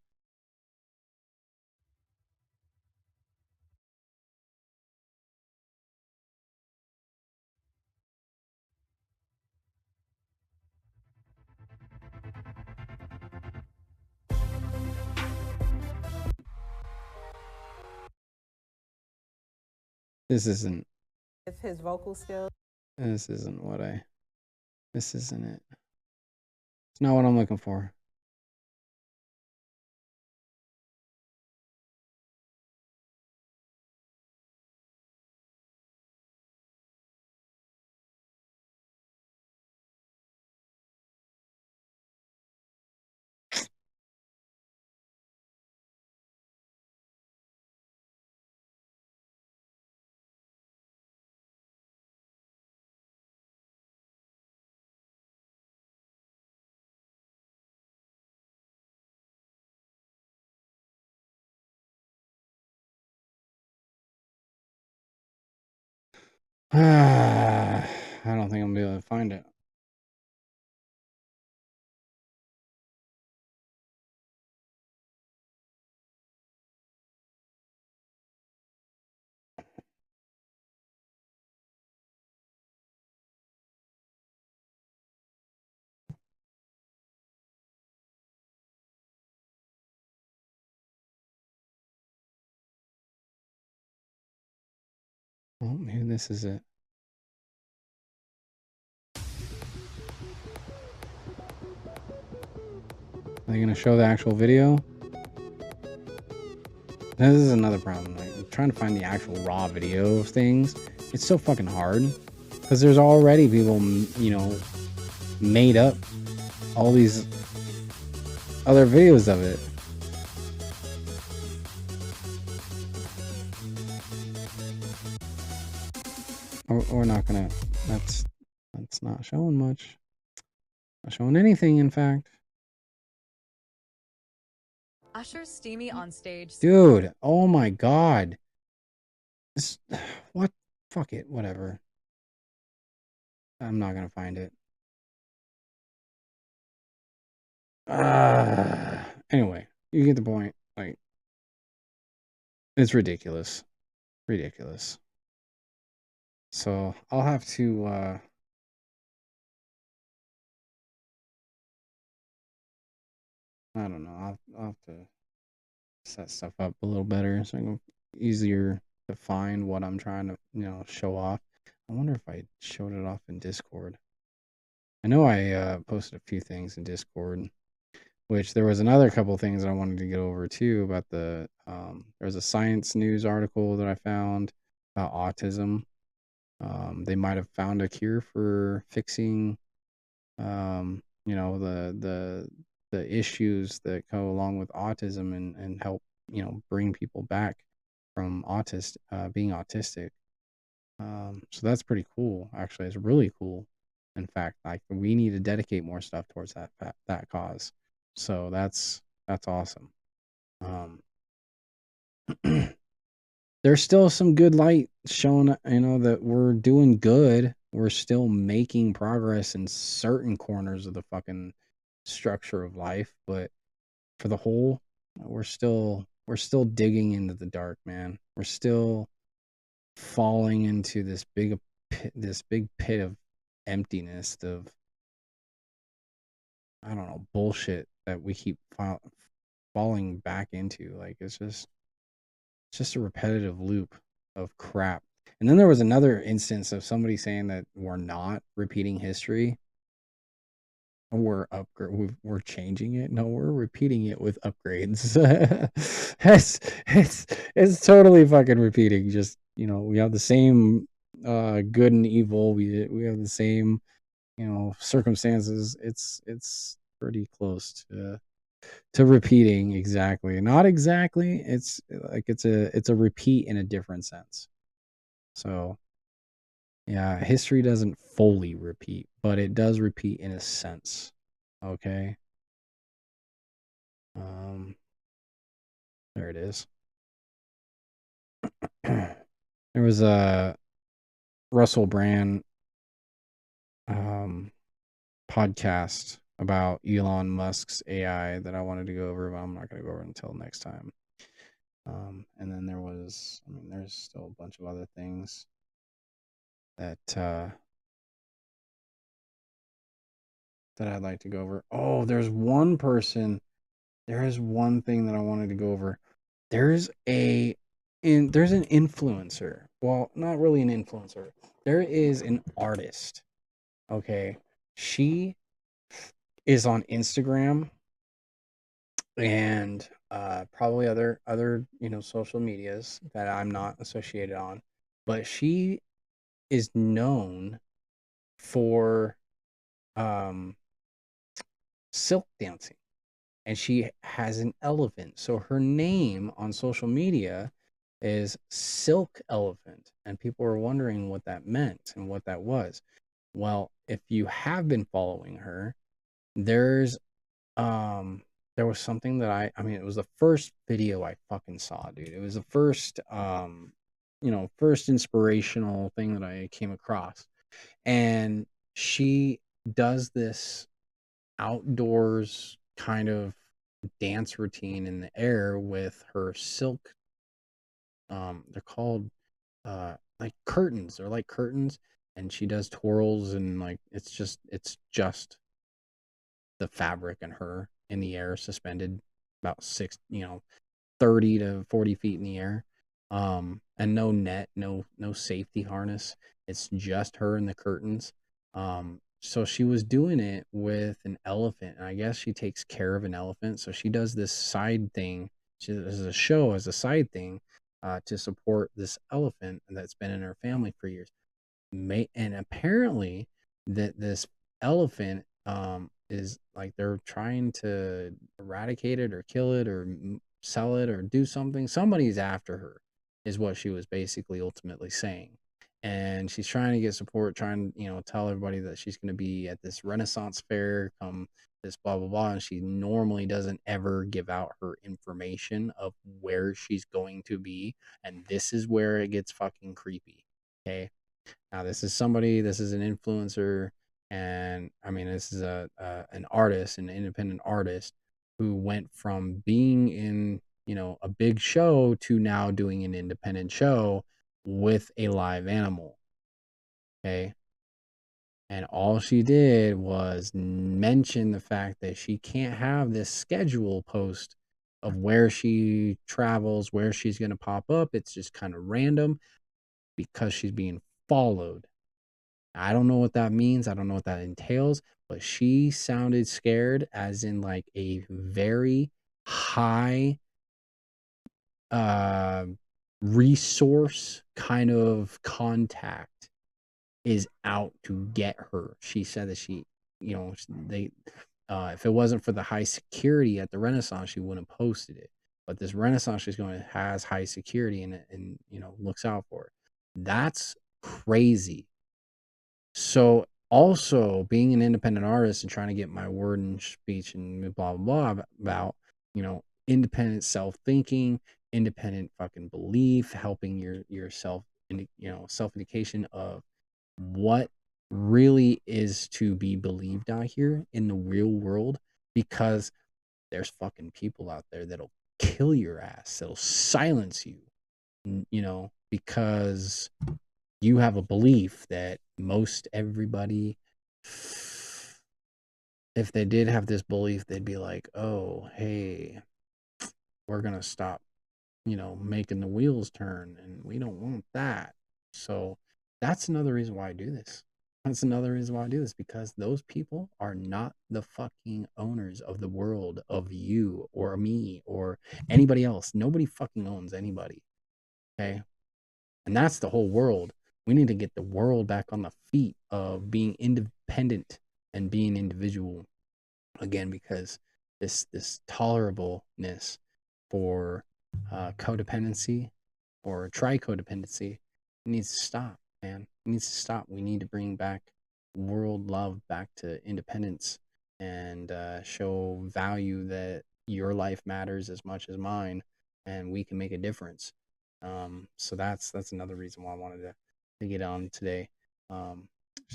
This isn't. It's his vocal skills. This isn't it. It's not what I'm looking for. I don't think I'm gonna be able to find it. Oh, maybe this is it. Are they gonna show the actual video? This is another problem. Like, I'm trying to find the actual raw video of things. It's so fucking hard, because there's already people, made up all these other videos of it. We're not gonna. That's not showing much. Not showing anything, in fact. Usher's steamy on stage. Dude, oh my god. This, what? Fuck it, whatever. I'm not gonna find it. Anyway, you get the point. Like, it's ridiculous. Ridiculous. So, I'll have to, I don't know. I'll have to set stuff up a little better so I can easier to find what I'm trying to, show off. I wonder if I showed it off in Discord. I know I posted a few things in Discord, which there was another couple things I wanted to get over too about the there was a science news article that I found about autism. They might have found a cure for fixing the issues that go along with autism and help, bring people back from being autistic. So that's pretty cool. Actually, it's really cool. In fact, like we need to dedicate more stuff towards that cause. So that's awesome. Um, there's still some good light showing, that we're doing good. We're still making progress in certain corners of the fucking structure of life, but for the whole, we're still digging into the dark, man. We're still falling into this big pit of emptiness of, I don't know, bullshit that we keep falling back into. Like it's just a repetitive loop of crap. And then there was another instance of somebody saying that we're not repeating history. We're changing it. No, we're repeating it with upgrades. it's totally fucking repeating. Just, we have the same good and evil. We have the same, circumstances. It's pretty close to repeating exactly. Not exactly. It's like it's a repeat in a different sense. So, yeah, history doesn't fully repeat, but it does repeat in a sense. Okay. Um, there it is. There was a Russell Brand podcast about Elon Musk's AI that I wanted to go over, but I'm not going to go over until next time. And then there's still a bunch of other things that I'd like to go over. Oh, there is one thing that I wanted to go over. There's an influencer. Well, not really an influencer. There is an artist. Okay. She is on Instagram and probably other social medias that I'm not associated on, but she is known for silk dancing, and she has an elephant. So her name on social media is Silk Elephant, and people were wondering what that meant and what that was. Well, if you have been following her, there's there was something that I mean it was the first video I fucking saw, dude. It was the first first inspirational thing that I came across. And she does this outdoors kind of dance routine in the air with her silk, they're called like curtains. They're like curtains, and she does twirls, and like it's just the fabric and her in the air suspended about 30 to 40 feet in the air, and no net, no safety harness. It's just her and the curtains. So she was doing it with an elephant, and I guess she takes care of an elephant, so she does this side thing. She does a show as a side thing, to support this elephant that's been in her family for years. And apparently that this elephant is like they're trying to eradicate it or kill it or sell it or do something. Somebody's after her is what she was basically ultimately saying. and she's trying to get support, trying to, tell everybody that she's going to be at this Renaissance fair, come this blah blah blah, and she normally doesn't ever give out her information of where she's going to be, and this is where it gets fucking creepy. Okay, now this is somebody, this is an influencer, and I mean this is an artist, an independent artist who went from being in a big show to now doing an independent show with a live animal. Okay. And all she did was mention the fact that she can't have this schedule post of where she travels, where she's going to pop up. It's just kind of random because she's being followed. I don't know what that means. I don't know what that entails, but she sounded scared, as in like a very high uh, resource kind of contact is out to get her. She said that they if it wasn't for the high security at the Renaissance, she wouldn't have posted it. But this Renaissance she's going to has high security and looks out for it. That's crazy. So also being an independent artist and trying to get my word and speech and blah blah blah about independent self-thinking, independent fucking belief, helping yourself in self-indication of what really is to be believed out here in the real world, because there's fucking people out there that'll kill your ass, that'll silence you, because you have a belief that most everybody, if they did have this belief, they'd be like, oh, hey, we're going to stop, making the wheels turn, and we don't want that. So that's another reason why I do this. That's another reason why I do this, because those people are not the fucking owners of the world, of you or me or anybody else. Nobody fucking owns anybody. Okay. And that's the whole world. We need to get the world back on the feet of being independent and being individual again, because this tolerableness for codependency or tricodependency needs to stop, man. It needs to stop. We need to bring back world love, back to independence, and show value that your life matters as much as mine, and we can make a difference. So that's another reason why I wanted to get on today.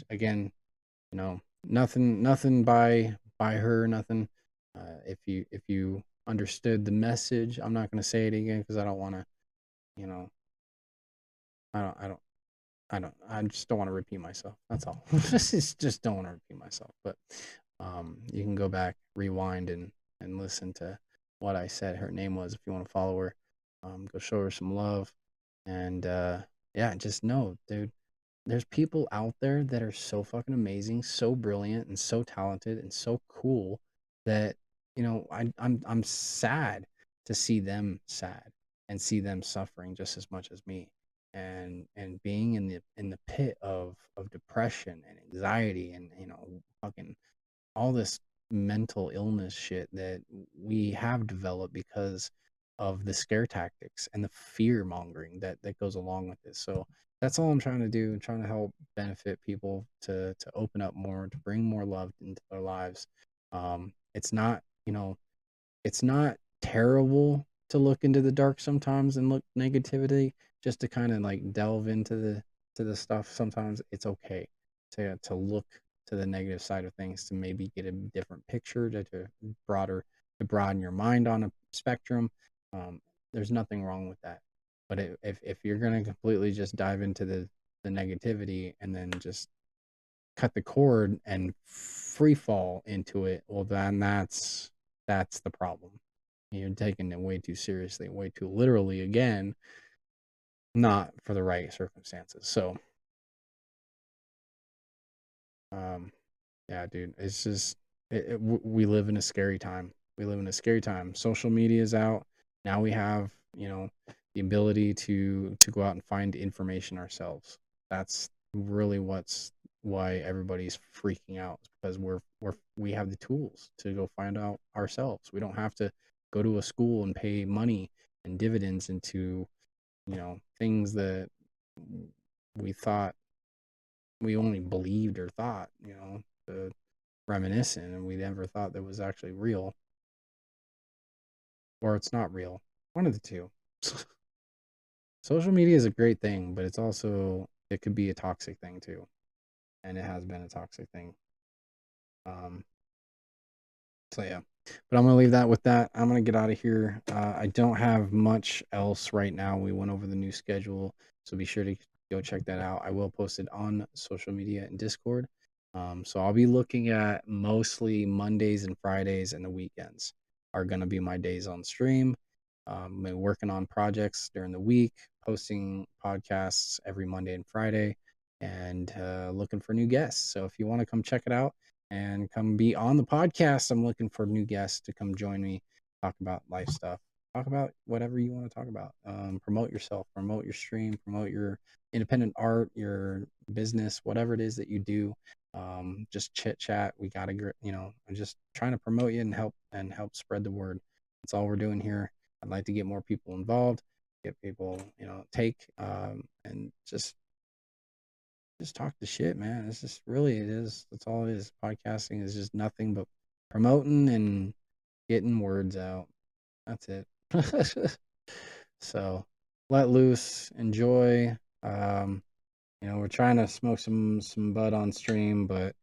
Again, nothing by her, nothing. If you understood the message, I'm not going to say it again because I don't want to, you know, I just don't want to repeat myself. That's all. just don't want to repeat myself. But you can go back, rewind, and listen to what I said her name was if you want to follow her. Go show her some love, and yeah, just know, dude, there's people out there that are so fucking amazing, so brilliant, and so talented, and so cool that I'm sad to see them sad and see them suffering just as much as me, and being in the pit of depression and anxiety and fucking all this mental illness shit that we have developed because of the scare tactics and the fear mongering that goes along with this. So that's all I'm trying to do. I'm trying to help benefit people to open up more, to bring more love into their lives. It's not, it's not terrible to look into the dark sometimes and look negativity, just to kind of like delve into the stuff. Sometimes it's okay to look to the negative side of things, to maybe get a different picture, to broaden your mind on a spectrum. There's nothing wrong with that. But if you're gonna completely just dive into the negativity and then just cut the cord and free fall into it, well, then that's the problem. You're taking it way too seriously, way too literally again, not for the right circumstances. So yeah, dude, it's just we live in a scary time. We live in a scary time. Social media is out. Now we have, the ability to go out and find information ourselves. That's really why everybody's freaking out, because we have the tools to go find out ourselves. We don't have to go to a school and pay money and dividends into, things that we thought we only believed or thought, reminiscent, and we never thought that was actually real, or it's not real. One of the two. Social media is a great thing, but it could be a toxic thing too, and it has been a toxic thing. Um, so yeah, but I'm gonna leave that with that. I'm gonna get out of here. I don't have much else right now. We went over the new schedule, so be sure to go check that out. I will post it on social media and Discord. So I'll be looking at mostly Mondays and Fridays, and the weekends are gonna be my days on stream. Been working on projects during the week, posting podcasts every Monday and Friday, and looking for new guests. So if you want to come check it out and come be on the podcast, I'm looking for new guests to come join me, talk about life stuff, talk about whatever you want to talk about. Promote yourself, promote your stream, promote your independent art, your business, whatever it is that you do. Just chit chat. We gotta, I'm just trying to promote you and help spread the word. That's all we're doing here. I'd like to get more people involved, get people, take and just talk the shit, man. It's just really it is. That's all it is. Podcasting is just nothing but promoting and getting words out. That's it. So let loose, enjoy. We're trying to smoke some bud on stream, but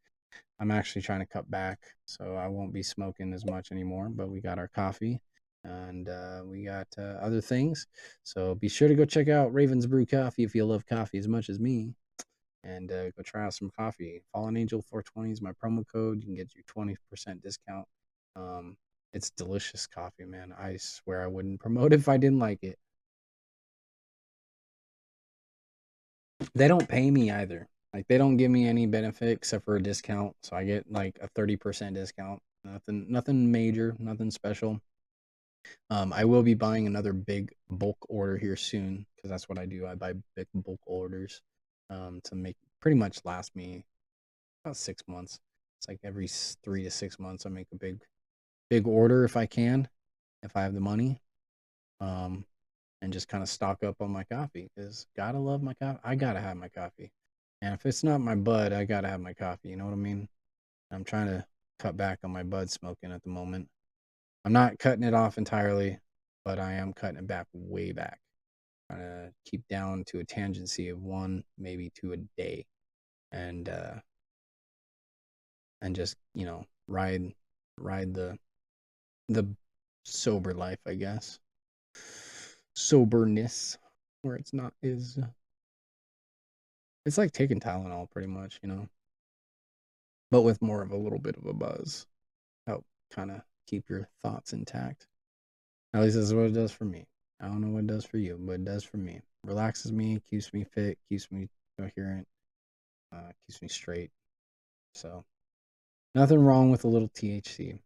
I'm actually trying to cut back, so I won't be smoking as much anymore. But we got our coffee, and we got other things. So be sure to go check out Raven's Brew Coffee if you love coffee as much as me, and go try out some coffee. Fallen Angel 420 is my promo code. You can get your 20% discount. It's delicious coffee, man. I swear I wouldn't promote it if I didn't like it. They don't pay me either. Like they don't give me any benefit except for a discount. So I get like a 30% discount. Nothing major, nothing special. I will be buying another big bulk order here soon because that's what I do. I buy big bulk orders to make pretty much last me about 6 months. It's like every 3 to 6 months I make a big order if I can, if I have the money. And just kind of stock up on my coffee because gotta love my coffee. I gotta have my coffee. And if it's not my bud, I gotta have my coffee. You know what I mean? I'm trying to cut back on my bud smoking at the moment. I'm not cutting it off entirely, but I am cutting it back way back. Trying to keep down to a tangency of one, maybe two a day. And just, ride the sober life, I guess. Soberness, where it's like taking Tylenol pretty much, but with more of a little bit of a buzz. Help kind of keep your thoughts intact. At least that's what it does for me. I don't know what it does for you, but it does for me. Relaxes me, keeps me fit, keeps me coherent, keeps me straight. So nothing wrong with a little THC,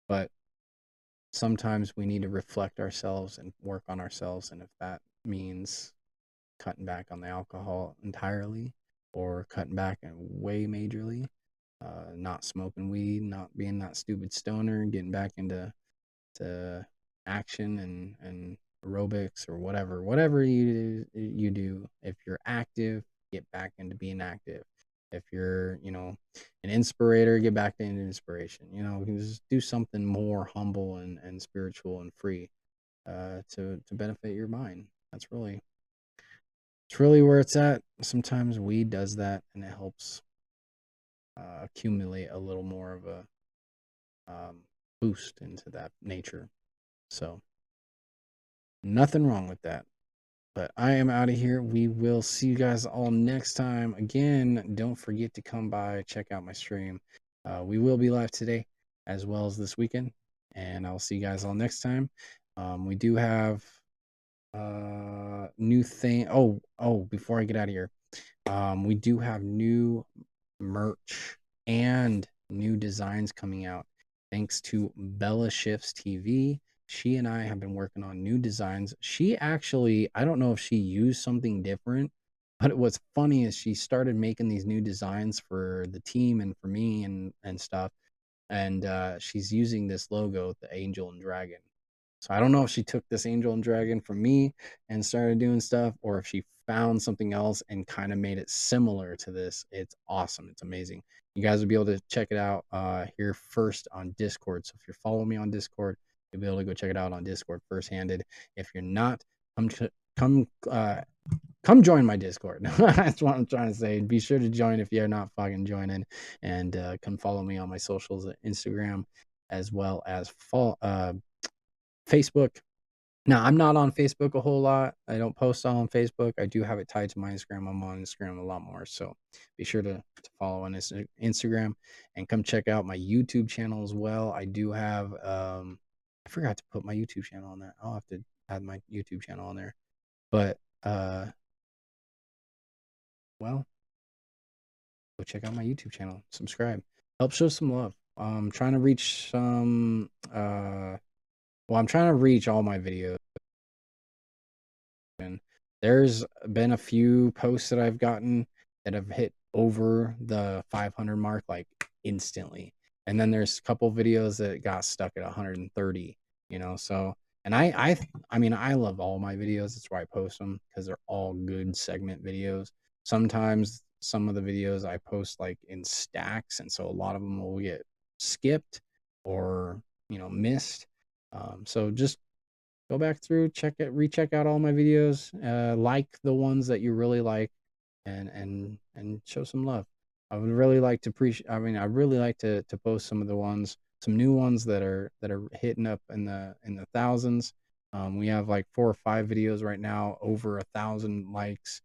but sometimes we need to reflect ourselves and work on ourselves. And if that means cutting back on the alcohol entirely or cutting back way majorly, not smoking weed, not being that stupid stoner, getting back into action and aerobics or whatever you do. If you're active, get back into being active. If you're, an inspirator, get back into inspiration. Just do something more humble and spiritual and free to benefit your mind. It's really where it's at. Sometimes weed does that, and it helps accumulate a little more of a boost into that nature. So nothing wrong with that. But I am out of here. We will see you guys all next time. Again, don't forget to come by, check out my stream. We will be live today as well as this weekend. And I'll see you guys all next time. We do have new thing. Oh, before I get out of here, we do have new merch and new designs coming out thanks to Bella Shifts TV. She and I have been working on new designs. She actually, I don't know if she used something different, but what's funny is she started making these new designs for the team and for me and stuff. And she's using this logo, the angel and dragon. So I don't know if she took this angel and dragon from me and started doing stuff, or if she found something else and kind of made it similar to this. It's awesome. It's amazing. You guys will be able to check it out here first on Discord. So if you're following me on Discord, you'll be able to go check it out on Discord first-handed. If you're not, come join my Discord. That's what I'm trying to say. Be sure to join if you're not fucking joining, and come follow me on my socials at Instagram as well as Facebook. Now, I'm not on Facebook a whole lot. I don't post on Facebook. I do have it tied to my Instagram. I'm on Instagram a lot more. So be sure to follow on Instagram, and come check out my YouTube channel as well. I do have, I forgot to put my YouTube channel on there. I'll have to add my YouTube channel on there. But, well, go check out my YouTube channel. Subscribe. Help show some love. I'm trying to reach some, I'm trying to reach all my videos. And there's been a few posts that I've gotten that have hit over the 500 mark like instantly. And then there's a couple videos that got stuck at 130, so, and I mean, I love all my videos. That's why I post them, because they're all good segment videos. Sometimes some of the videos I post like in stacks, and so a lot of them will get skipped or, missed. So just go back through, recheck out all my videos, like the ones that you really like, and show some love. I would really like to I really like to post some new ones that are hitting up in the thousands. We have like 4 or 5 videos right now over 1,000 likes.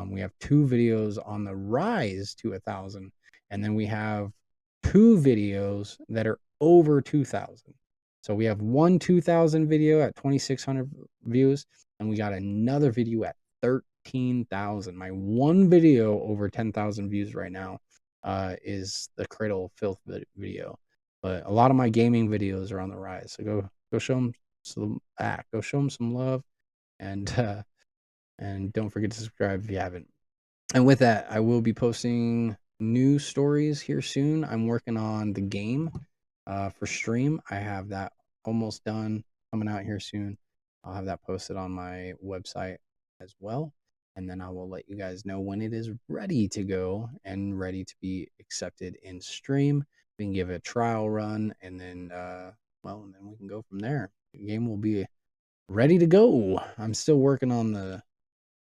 We have 2 videos on the rise to 1,000, and then we have 2 videos that are over 2,000. So we have one 2,000 video at 2,600 views, and we got another video at 13,000. My one video over 10,000 views right now is the Cradle of Filth video. But a lot of my gaming videos are on the rise. So go show them some love, and don't forget to subscribe if you haven't. And with that, I will be posting new stories here soon. I'm working on the game for stream. I have that almost done, coming out here soon. I'll have that posted on my website as well, and then I will let you guys know when it is ready to go and ready to be accepted in stream. We can give it a trial run, and then and then we can go from there. The game will be ready to go. I'm still working on the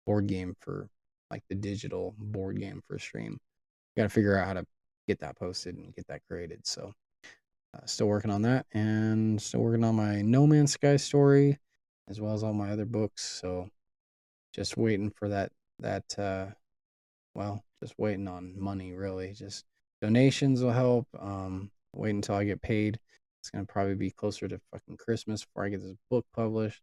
board game for, like, the digital board game for stream. Got to figure out how to get that posted and get that created. So still working on that, and still working on my No Man's Sky story, as well as all my other books. So just waiting for that just waiting on money, really. Just donations will help. Wait until I get paid. It's gonna probably be closer to fucking Christmas before I get this book published.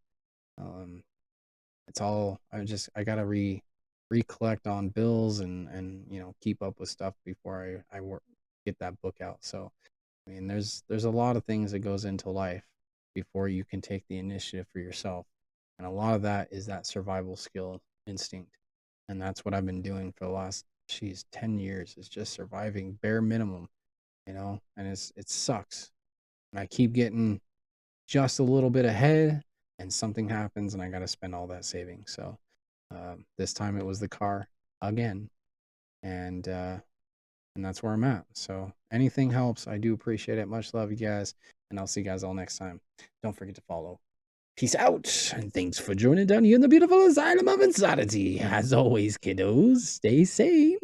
It's all, I gotta recollect on bills, and keep up with stuff before I get that book out. So I mean, there's a lot of things that goes into life before you can take the initiative for yourself. And a lot of that is that survival skill instinct. And that's what I've been doing for the last 10 years. It's just surviving bare minimum, and it sucks. And I keep getting just a little bit ahead, and something happens and I got to spend all that savings. So this time it was the car again. And that's where I'm at. So anything helps. I do appreciate it. Much love, you guys. And I'll see you guys all next time. Don't forget to follow. Peace out. And thanks for joining down here in the beautiful asylum of insanity. As always, kiddos, stay sane.